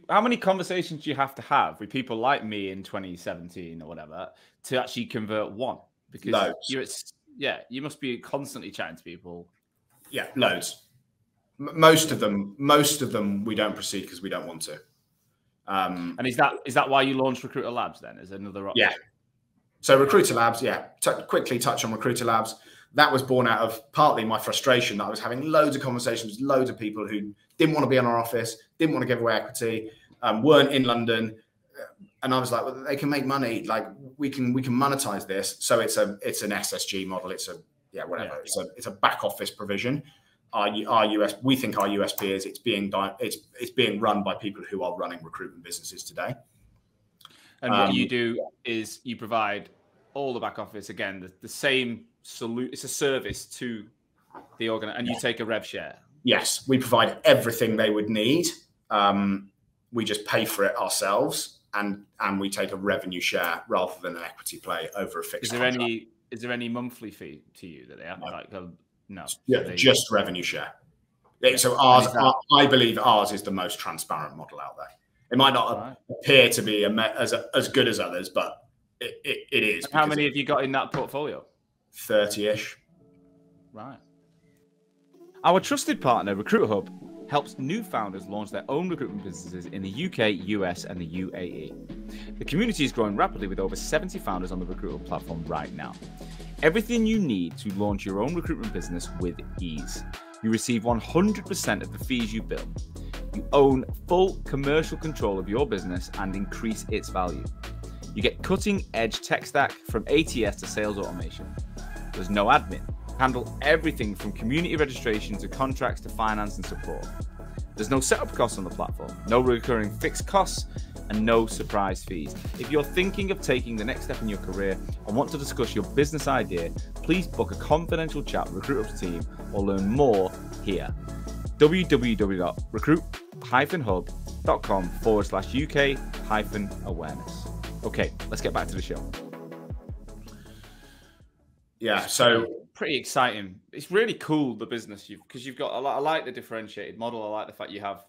how many conversations do you have to have with people like me in 2017 or whatever to actually convert one? Because you must be constantly chatting to people. Yeah, loads. Most of them we don't proceed because we don't want to. And is that why you launched Recruiter Labs then? Is another option? Yeah. So Recruiter Labs, quickly touch on Recruiter Labs. That was born out of partly my frustration that I was having loads of conversations with loads of people who didn't want to be in our office, didn't want to give away equity, weren't in London, and I was like, well, they can make money. Like we can monetize this. So it's an SSG model. It's a back office provision. We think our USP is it's being run by people who are running recruitment businesses today. And what you do is you provide all the back office, again, the same solution. It's a service to the organization, and you take a rev share. Yes, we provide everything they would need. We just pay for it ourselves, and we take a revenue share rather than an equity play over a fixed contract. Is there any monthly fee to you that they have? No. Yeah, just revenue share. So I believe ours is the most transparent model out there. It might not appear to be as good as others, but it is. How many have you got in that portfolio? 30-ish. Right. Our trusted partner, Recruiter Hub, helps new founders launch their own recruitment businesses in the UK, US, and the UAE. The community is growing rapidly with over 70 founders on the Recruiter Hub platform right now. Everything you need to launch your own recruitment business with ease. You receive 100% of the fees you bill. You own full commercial control of your business and increase its value. You get cutting-edge tech stack from ATS to sales automation. There's no admin. Handle everything from community registration to contracts to finance and support. There's no setup costs on the platform, no recurring fixed costs, and no surprise fees. If you're thinking of taking the next step in your career and want to discuss your business idea, please book a confidential chat with Recruiter's team or learn more here. www.recruit-hub.com/UK-awareness. Okay, let's get back to the show. Yeah, so pretty exciting. It's really cool, the business because you've got a lot. I like the differentiated model. I like the fact you have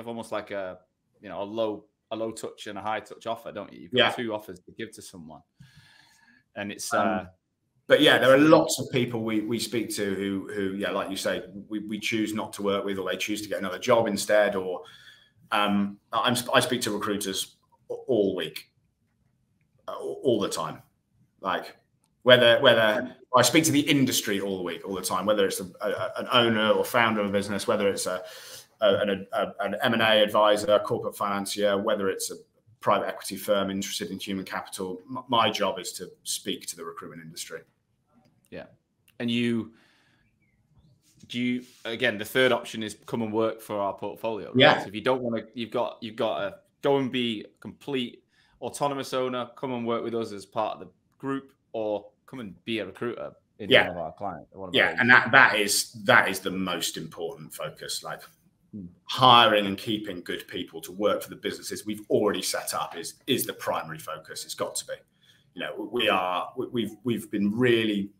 almost like a low touch and a high touch offer, don't you? You've got two offers to give to someone, and it's. But yeah, there are lots of people we speak to who like you say, we choose not to work with, or they choose to get another job instead, or I speak to recruiters all week, all the time. Like whether I speak to the industry all the time, whether it's an owner or founder of a business, whether it's an M&A advisor, a corporate financier, whether it's a private equity firm interested in human capital. My job is to speak to the recruitment industry. Yeah. And do you, again, the third option is come and work for our portfolio, right? Yeah. So if you don't want to, you've got to go and be a complete autonomous owner, come and work with us as part of the group, or come and be a recruiter in one of our clients. And that is the most important focus. Like hiring and keeping good people to work for the businesses we've already set up is the primary focus. It's got to be. You know, we've been really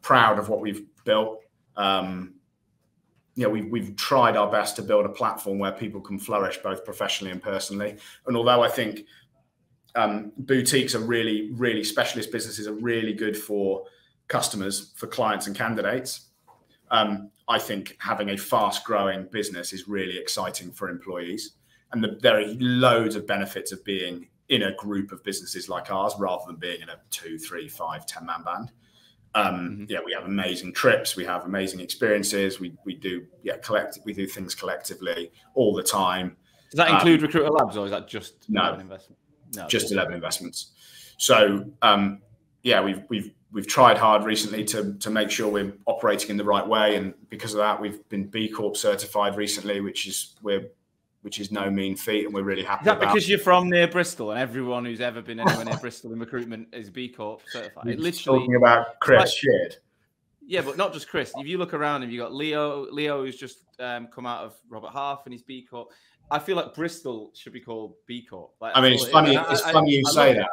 proud of what we've built. You know, we've tried our best to build a platform where people can flourish both professionally and personally. And although I think boutiques are really specialist businesses are really good for customers, for clients and candidates, I think having a fast-growing business is really exciting for employees. And there are loads of benefits of being in a group of businesses like ours rather than being in a 2, 3, 5, 10-man band. Yeah, we have amazing trips, we have amazing experiences, we do things collectively all the time. Does that include Recruiter Labs, or is that just 11 investment? No, just 11 investments. So yeah, we've tried hard recently to make sure we're operating in the right way, and because of that, we've been B Corp certified recently, which is no mean feat, and we're really happy. Is that because you're from near Bristol, and everyone who's ever been anywhere near Bristol in recruitment is B Corp certified? It literally talking about Chris Sheard. Yeah, but not just Chris. If you look around, and you got Leo who's just come out of Robert Half, and he's B Corp. I feel like Bristol should be called B Corp. Like, I mean, it's funny. It's funny you say that.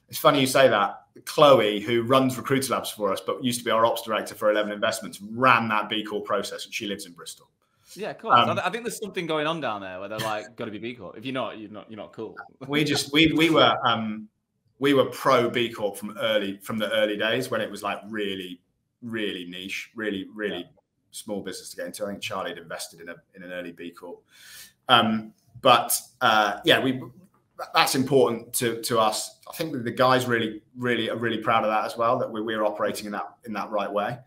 It's funny you say that. Chloe, who runs Recruiter Labs for us, but used to be our ops director for 11 Investments, ran that B Corp process, and she lives in Bristol. Yeah, cool. I think there's something going on down there where they're like, got to be B Corp. If you're not cool. we were pro B Corp from the early days when it was like really niche, really small business to get into. I think Charlie had invested in an early B Corp. That's important to us. I think that the guys are really proud of that as well, that we're operating in that right way.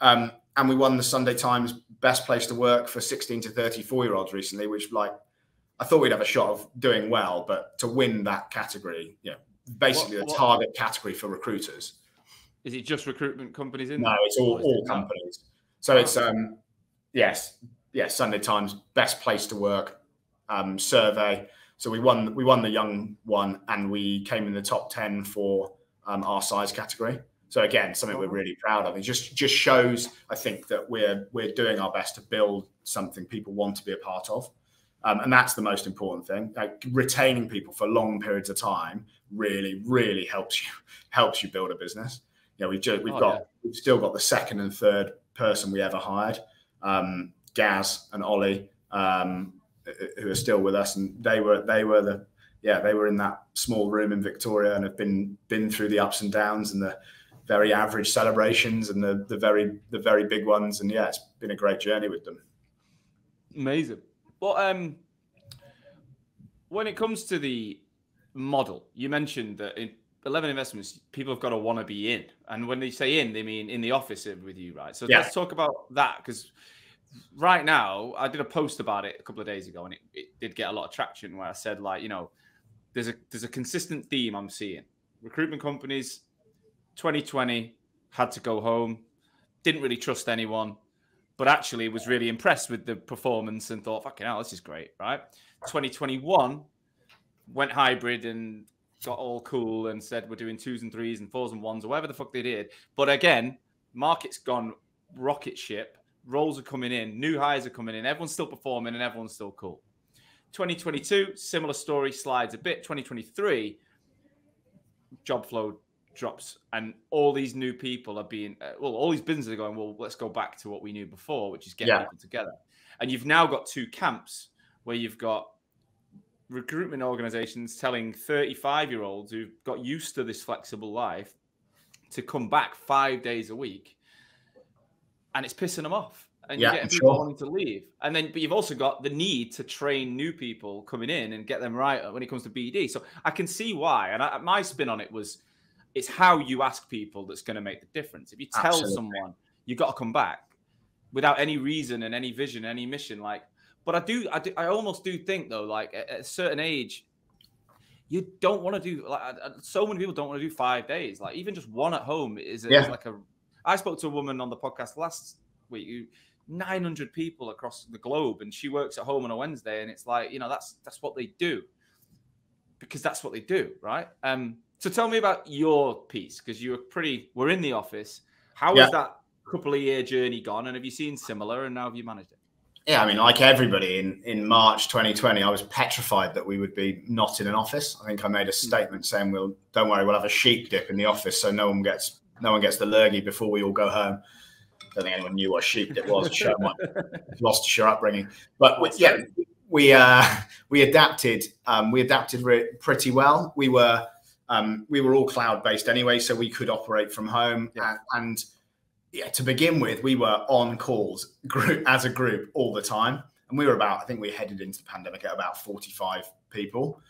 And we won the Sunday Times Best Place to Work for 16 to 34-year-olds recently, which, like, I thought we'd have a shot of doing well, but to win that category, you know, basically the target category for recruiters. Is it just recruitment companies in there? No, it's all companies. So it's Sunday Times Best Place to Work survey. So we won the young one, and we came in the top 10 for our size category. So again, something we're really proud of. It just shows, I think, that we're doing our best to build something people want to be a part of, and that's the most important thing. Like, retaining people for long periods of time really helps you build a business. You know, we've still got the second and third person we ever hired, Gaz and Ollie, who are still with us, and they were in that small room in Victoria and have been through the ups and downs and the very average celebrations and the very big ones, and yeah, it's been a great journey with them. Amazing. Well, when it comes to the model, you mentioned that in 11 Investments, people have got to want to be in, and when they say in, they mean in the office with you, right? So let's talk about that, because right now, I did a post about it a couple of days ago, and it did get a lot of traction, where I said, like, you know, there's a consistent theme I'm seeing. Recruitment companies, 2020 had to go home, didn't really trust anyone, but actually was really impressed with the performance and thought, fucking hell, this is great, right? 2021 went hybrid and got all cool and said we're doing 2s and 3s and 4s and 1s or whatever the fuck they did. But again, market's gone rocket ship. Roles are coming in, new hires are coming in, everyone's still performing and everyone's still cool. 2022, similar story, slides a bit. 2023, job flow drops, and all these new people are being, all these businesses are going, well, let's go back to what we knew before, which is get people together. And you've now got two camps where you've got recruitment organizations telling 35-year-olds who've got used to this flexible life to come back 5 days a week, and it's pissing them off. And you're getting people wanting to leave. And then, but you've also got the need to train new people coming in and get them right when it comes to BD. So I can see why. And my spin on it was, It's how you ask people that's going to make the difference. If you tell Absolutely. someone you got to come back without any reason and any vision, any mission, like, but I almost do think though, like at a certain age, you don't want to do, like, so many people don't want to do 5 days. Like even just one at home is like a, I spoke to a woman on the podcast last week who 900 people across the globe, and she works at home on a Wednesday, and it's like, you know, that's what they do, because that's what they do, right? So tell me about your piece, because we're in the office. How has that couple of year journey gone, and have you seen similar, and now have you managed it? Yeah, I mean, like everybody in March 2020, I was petrified that we would be not in an office. I think I made a statement saying, don't worry, we'll have a sheep dip in the office so no one gets the lurgy before we all go home. I don't think anyone knew what sheep dip was. Show my Gloucestershire upbringing. But we adapted. We adapted pretty well. We were all cloud based anyway, so we could operate from home. And to begin with, we were on calls as a group all the time, and we were I think we headed into the pandemic at about 45 people.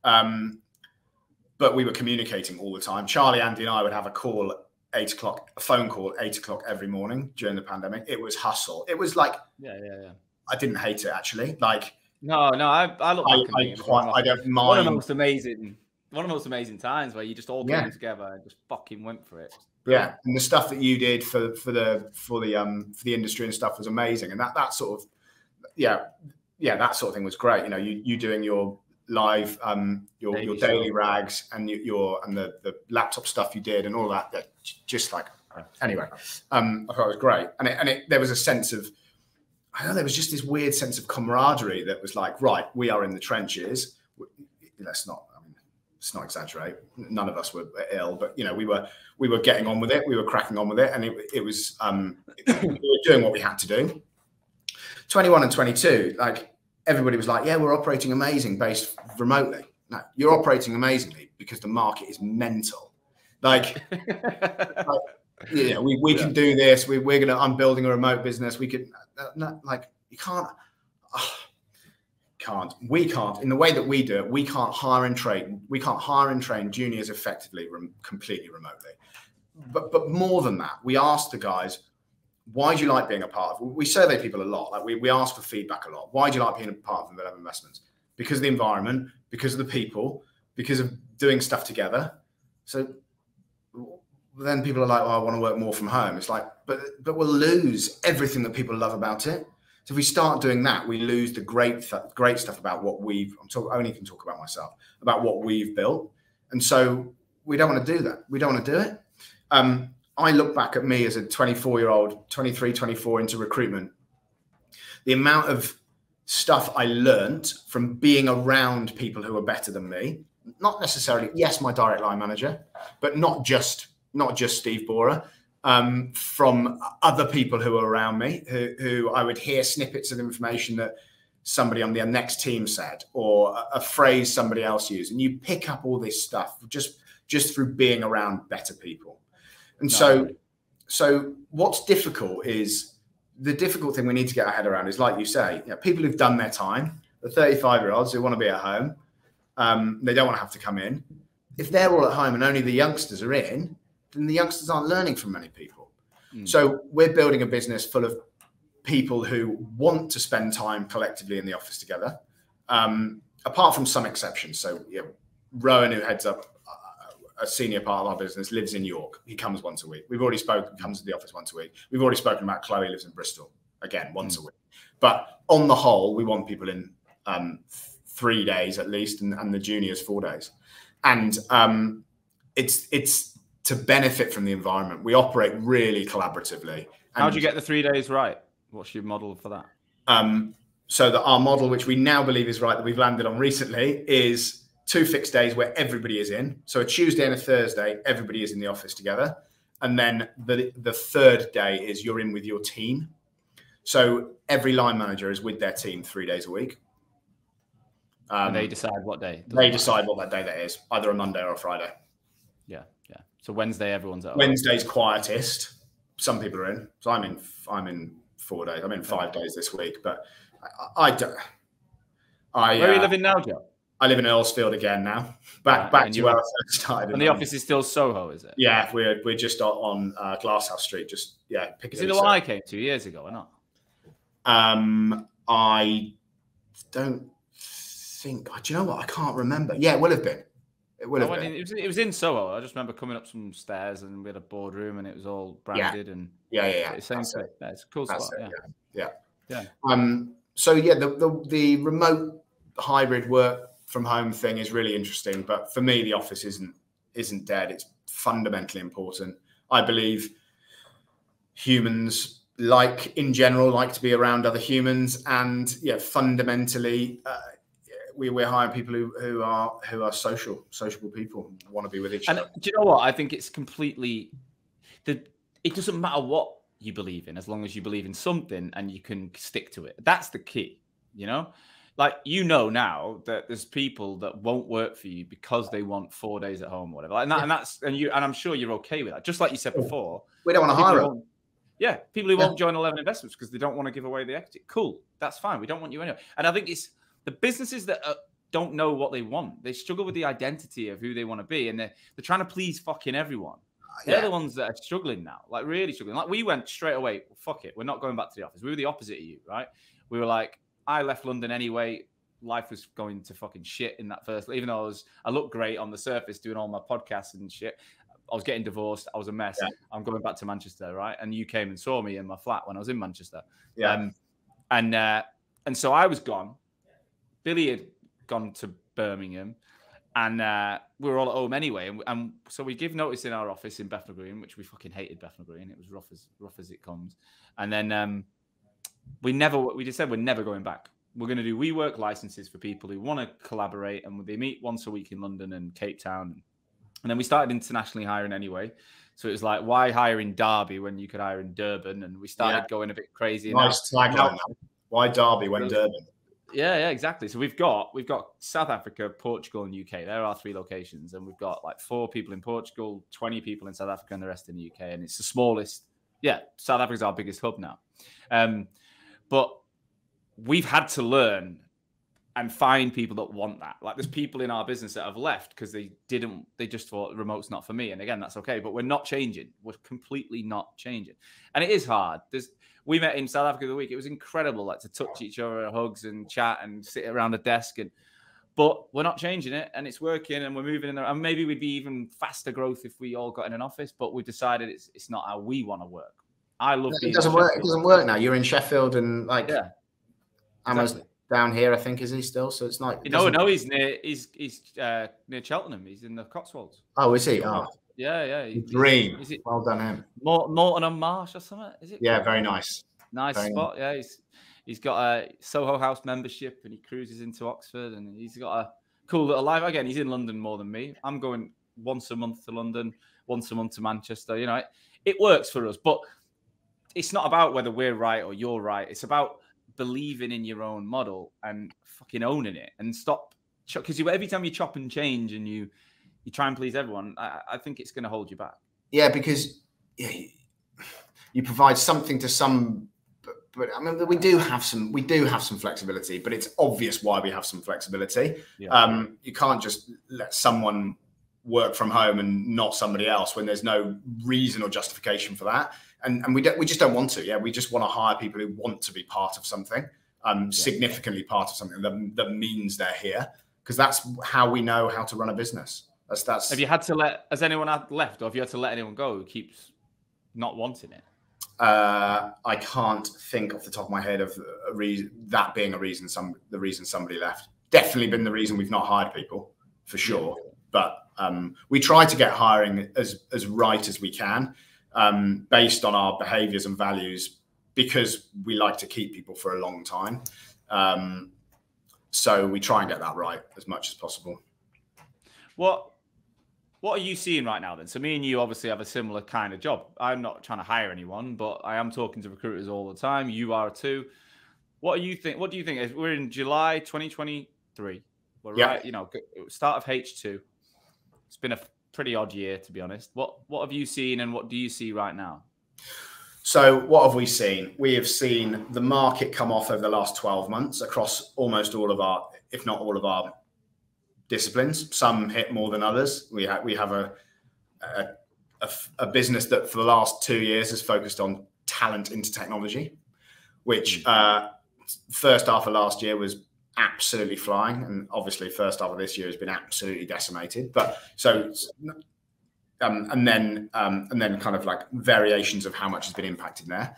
But we were communicating all the time. Charlie, Andy, and I would have a call. 8 o'clock, a phone call, 8 o'clock every morning during the pandemic. It was hustle. It was like, I didn't hate it actually. Like, no, I look back I don't mind. One of the most amazing times where you just all came together and just fucking went for it. Yeah, and the stuff that you did for the industry and stuff was amazing, and that sort of that sort of thing was great. You know, you doing your live your daily rags and the laptop stuff you did and all that just like anyway I thought it was great, and there was a sense of, I don't know, there was just this weird sense of camaraderie that was like, right, we are in the trenches. Let's not exaggerate, none of us were ill, but you know, we were getting on with it, we were cracking on with it, and it was we were doing what we had to do. 21 and 22, like everybody was like, yeah, we're operating amazing based remotely. No, you're operating amazingly because the market is mental. Like, we can do this. I'm building a remote business. We could, you can't, we can't, in the way that we do it, we can't hire and train juniors effectively, completely remotely. But more than that, we ask the guys, why do you like being a part of? We survey people a lot. Like we ask for feedback a lot. Why do you like being a part of Envelope Investments? Because of the environment, because of the people, because of doing stuff together. So then people are like, oh, I want to work more from home. It's like, but we'll lose everything that people love about it. So if we start doing that, we lose the great stuff about what I only can talk about myself, about what we've built. And so we don't want to do that. We don't want to do it. I look back at me as a 24-year-old, 23, 24 into recruitment. The amount of stuff I learned from being around people who are better than me, not necessarily, yes, my direct line manager, but not just Steve Borer, from other people who are around me, who I would hear snippets of information that somebody on the next team said, or a phrase somebody else used. And you pick up all this stuff just through being around better people. And so what's difficult is, the difficult thing we need to get our head around is, like you say, people who've done their time, the 35-year-olds who want to be at home, they don't want to have to come in. If they're all at home and only the youngsters are in, then the youngsters aren't learning from many people. So we're building a business full of people who want to spend time collectively in the office together, apart from some exceptions. So Rowan, who heads up a senior part of our business, lives in York. He comes once a week. We've already spoken, comes to the office once a week. We've already spoken about Chloe, lives in Bristol, again, once a week. But on the whole, we want people in 3 days at least, and the juniors 4 days. And it's to benefit from the environment. We operate really collaboratively. How do you get the 3 days right? What's your model for that? So that our model, which we now believe is right, that we've landed on recently, is 2 fixed days where everybody is in. So a Tuesday and a Thursday, everybody is in the office together. And then the third day is you're in with your team. So every line manager is with their team 3 days a week. And they decide what day? They decide what that day that is, either a Monday or a Friday. Yeah. So Wednesday, everyone's at home. Wednesday's quietest. Some people are in. So I'm in 4 days. I'm in 5 days this week, but I don't. Where are you living now, Joe? I live in Earlsfield again now. Back to where I first started. And the office is still Soho, is it? Yeah, we're just on Glasshouse Street. Just Piccadilly. Is it the one I came 2 years ago or not? I don't think. Do you know what? I can't remember. Yeah, it will have been. It will have been. It was in Soho. I just remember coming up some stairs and we had a boardroom and it was all branded and same thing. Yeah, it's a cool spot. Yeah. So the remote hybrid work from home thing is really interesting, but for me the office isn't dead. It's fundamentally important. I believe humans in general like to be around other humans, and fundamentally we're hiring people who are sociable people, want to be with each other. Do you know what? I think it's completely it doesn't matter what you believe in, as long as you believe in something and you can stick to it. That's the key, Like, now that there's people that won't work for you because they want 4 days at home or whatever. And I'm sure you're okay with that. Just like you said before. We don't want to hire them. Yeah. People who won't join 11 investments because they don't want to give away the equity. Cool. That's fine. We don't want you anyway. And I think it's the businesses that don't know what they want. They struggle with the identity of who they want to be. And they're trying to please fucking everyone. They're the ones that are struggling now, like really struggling. Like we went straight away, well, fuck it. We're not going back to the office. We were the opposite of you, right? We were like, I left London anyway. Life was going to fucking shit in that first, even though I looked great on the surface doing all my podcasts and shit. I was getting divorced. I was a mess. Yeah. I'm going back to Manchester, right? And you came and saw me in my flat when I was in Manchester. Yeah. And so I was gone. Billy had gone to Birmingham. And we were all at home anyway. And so we give notice in our office in Bethnal Green, which we fucking hated Bethnal Green. It was rough as it comes. And then we just said we're never going back. We're going to do WeWork licenses for people who want to collaborate. And they meet once a week in London and Cape Town. And then we started internationally hiring anyway. So it was like, why hire in Derby when you could hire in Durban? And we started going a bit crazy. Nice tagline. Why Derby when Durban? Yeah, exactly. So we've got South Africa, Portugal, and UK. There are 3 locations, and we've got like 4 people in Portugal, 20 people in South Africa, and the rest in the UK. And it's the smallest. Yeah, South Africa's our biggest hub now. But we've had to learn and find people that want that. Like there's people in our business that have left because they just thought remote's not for me. And again, that's okay. But we're not changing. We're completely not changing. And it is hard. We met in South Africa the week. It was incredible, like to touch each other, hugs and chat and sit around a desk. But we're not changing it, and it's working, and we're moving in there. And maybe we'd be even faster growth if we all got in an office. But we've decided it's not how we want to work. I love being. It doesn't work. It doesn't work now. You're in Sheffield, and Emma's down here. I think is he still? So it's not. No, he's near. He's near Cheltenham. He's in the Cotswolds. Oh, is he? Oh. Yeah. Dream. Well done, him. Morton on Marsh or something? Is it? Yeah, very nice. Nice very spot. Nice. Yeah, he's got a Soho House membership and he cruises into Oxford and he's got a cool little life. Again, he's in London more than me. I'm going once a month to London, once a month to Manchester. It works for us, but it's not about whether we're right or you're right. It's about believing in your own model and fucking owning it and stop. Because every time you chop and change and you try and please everyone, I think it's going to hold you back. Yeah, because you provide something to some, but I mean, we do have some flexibility, but it's obvious why we have some flexibility. Yeah. You can't just let someone work from home and not somebody else when there's no reason or justification for that. And we just don't want to. Yeah, we just want to hire people who want to be part of something, significantly part of something that means they're here, because that's how we know how to run a business. That's. Has anyone left, or have you had to let anyone go who keeps not wanting it? I can't think off the top of my head of a reason that being the reason somebody left. Definitely been the reason we've not hired people, for sure. But we try to get hiring as right as we can, based on our behaviours and values, because we like to keep people for a long time. So we try and get that right as much as possible. What are you seeing right now then? So me and you obviously have a similar kind of job. I'm not trying to hire anyone, but I am talking to recruiters all the time. You are too. What do you think? We're in July 2023. We're right, start of H2. It's been a pretty odd year, to be honest. What have you seen and what do you see right now? So what have we seen? We have seen the market come off over the last 12 months across almost all of our, if not all of our disciplines. Some hit more than others. We have a business that for the last 2 years has focused on talent into technology, which first half of last year was absolutely flying, and obviously first half of this year has been absolutely decimated. But so and then kind of like variations of how much has been impacted there.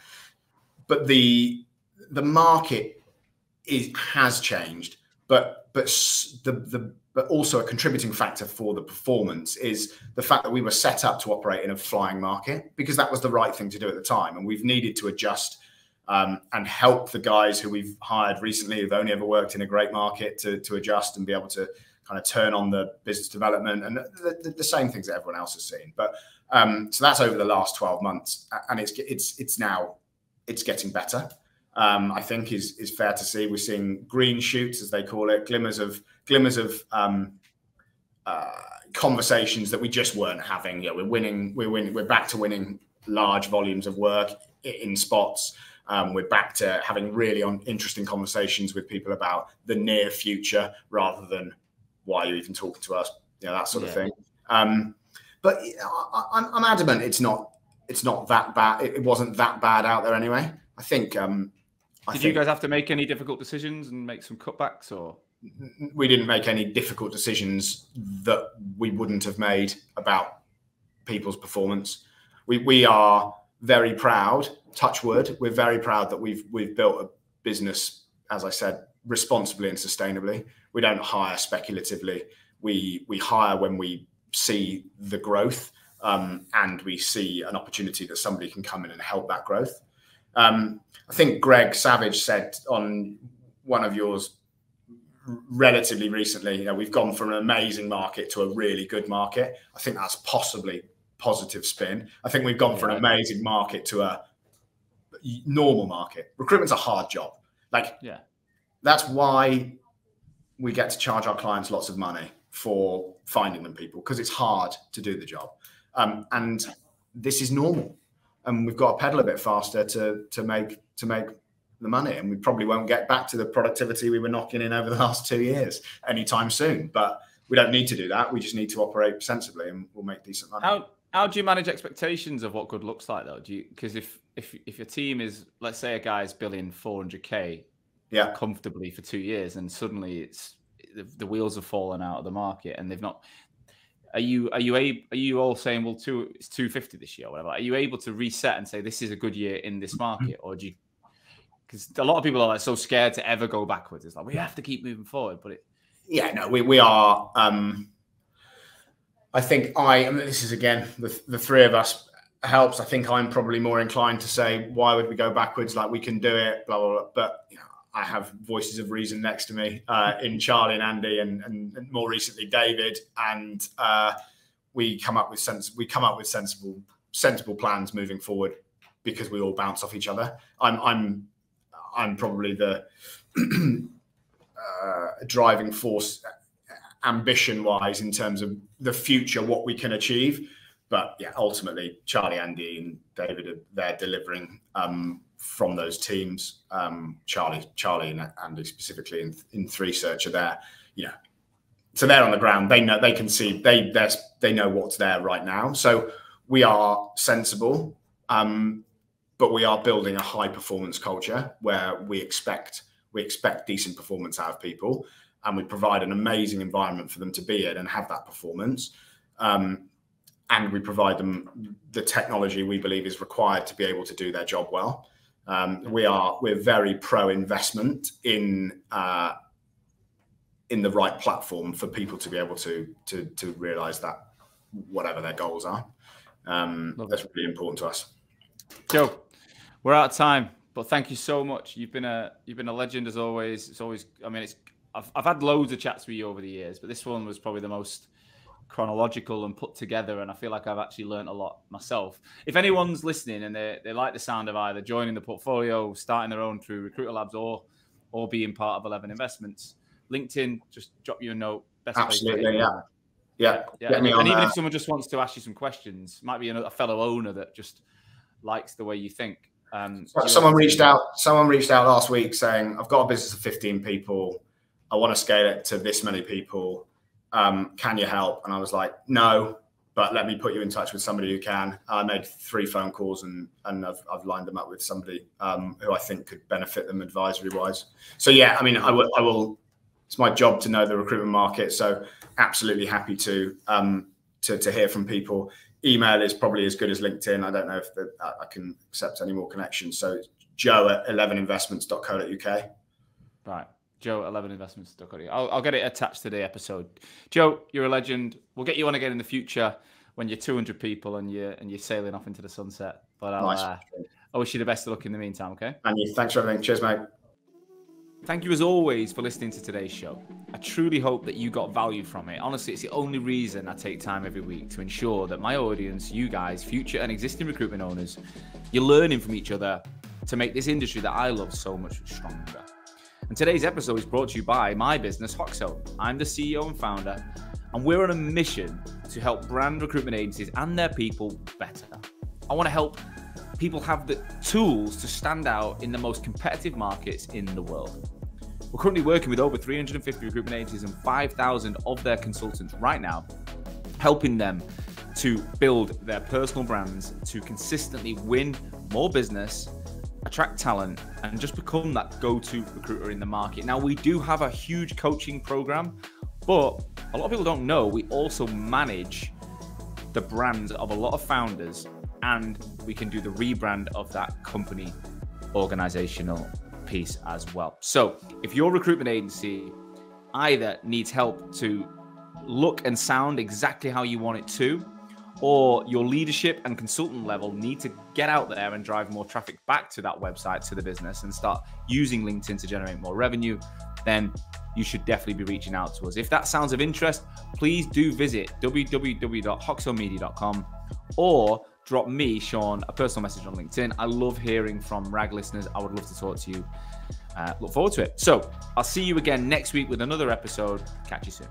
But the market has changed, but also a contributing factor for the performance is the fact that we were set up to operate in a flying market, because that was the right thing to do at the time, and we've needed to adjust and help the guys who we've hired recently who've only ever worked in a great market to adjust and be able to kind of turn on the business development and the same things that everyone else has seen. But so that's over the last 12 months, and it's getting better. I think is fair to see. We're seeing green shoots, as they call it, glimmers of conversations that we just weren't having. Yeah, we're back to winning large volumes of work in spots. We're back to having really interesting conversations with people about the near future rather than why are you even talking to us, that sort of thing. But I'm adamant it's not that bad. It wasn't that bad out there anyway. I think. Did you guys have to make any difficult decisions and make some cutbacks, or? We didn't make any difficult decisions that we wouldn't have made about people's performance. We are very proud, touch wood, we're very proud that we've built a business, as I said, responsibly and sustainably. We don't hire speculatively. We hire when we see the growth and we see an opportunity that somebody can come in and help that growth. I think Greg Savage said on one of yours relatively recently, we've gone from an amazing market to a really good market. I think that's possibly positive spin. I think we've gone from an amazing market to a normal market. Recruitment's a hard job. That's why we get to charge our clients lots of money for finding them people, because it's hard to do the job. And this is normal. And we've got to pedal a bit faster to make the money. And we probably won't get back to the productivity we were knocking in over the last 2 years anytime soon. But we don't need to do that. We just need to operate sensibly, and we'll make decent money. How do you manage expectations of what good looks like, though? Because if your team is, let's say, a guy's billing 400K comfortably for 2 years, and suddenly it's the wheels have fallen out of the market, and they've not. Are you all saying, well, it's 250 this year or whatever? Are you able to reset and say this is a good year in this market, or do you? Because a lot of people are so scared to ever go backwards. It's like we have to keep moving forward, but we are. I think this is again the three of us helps. I think I'm probably more inclined to say, why would we go backwards? Like, we can do it, blah blah blah. But I have voices of reason next to me in Charlie and Andy, and more recently David, and we come up with sensible plans moving forward, because we all bounce off each other. I'm probably the driving force, ambition-wise, in terms of the future, what we can achieve. But ultimately, Charlie, Andy, and David they're delivering from those teams. Charlie and Andy specifically in 3Search are there. So they're on the ground. They know, they can see, they know what's there right now. So we are sensible, but we are building a high performance culture where we expect decent performance out of people, and we provide an amazing environment for them to be in and have that performance. And we provide them the technology we believe is required to be able to do their job well. We're very pro investment in the right platform for people to be able to realize that, whatever their goals are. That's really important to us. Joe, we're out of time, but thank you so much. You've been a legend as always. It's always, I've had loads of chats with you over the years, but this one was probably the most chronological and put together, and I feel like I've actually learned a lot myself. If anyone's listening and they like the sound of either joining the portfolio, starting their own through Recruiter Labs, or being part of 11 Investments, LinkedIn, just drop you a note. Absolutely, yeah. And even if someone just wants to ask you some questions, might be a fellow owner that just likes the way you think. Someone reached out last week saying, I've got a business of 15 people. I want to scale it to this many people. Can you help? And I was like, no, but let me put you in touch with somebody who can. I made 3 phone calls and I've lined them up with somebody who I think could benefit them advisory wise. So yeah, I mean, I will. It's my job to know the recruitment market. So absolutely happy to hear from people. Email is probably as good as LinkedIn. I don't know if I can accept any more connections. So joe@11investments.co.uk. Right. Joe@11investments.co.uk. I'll get it attached to the episode. Joe, you're a legend. We'll get you on again in the future when you're 200 people and you're sailing off into the sunset. But I wish you the best of luck in the meantime, okay? And you. Thanks for everything. Cheers, mate. Thank you as always for listening to today's show. I truly hope that you got value from it. Honestly, it's the only reason I take time every week to ensure that my audience, you guys, future and existing recruitment owners, you're learning from each other to make this industry that I love so much stronger. And today's episode is brought to you by my business, Hoxo. I'm the CEO and founder, and we're on a mission to help brand recruitment agencies and their people better. I want to help people have the tools to stand out in the most competitive markets in the world. We're currently working with over 350 recruitment agencies and 5,000 of their consultants right now, helping them to build their personal brands to consistently win more business, attract talent, and just become that go-to recruiter in the market. Now, we do have a huge coaching program, but a lot of people don't know we also manage the brands of a lot of founders, and we can do the rebrand of that company organizational piece as well. So if your recruitment agency either needs help to look and sound exactly how you want it to, or your leadership and consultant level need to get out there and drive more traffic back to that website, to the business, and start using LinkedIn to generate more revenue, then you should definitely be reaching out to us. If that sounds of interest, please do visit www.hoxomedia.com or drop me, Sean, a personal message on LinkedIn. I love hearing from RAG listeners. I would love to talk to you. Look forward to it. So I'll see you again next week with another episode. Catch you soon.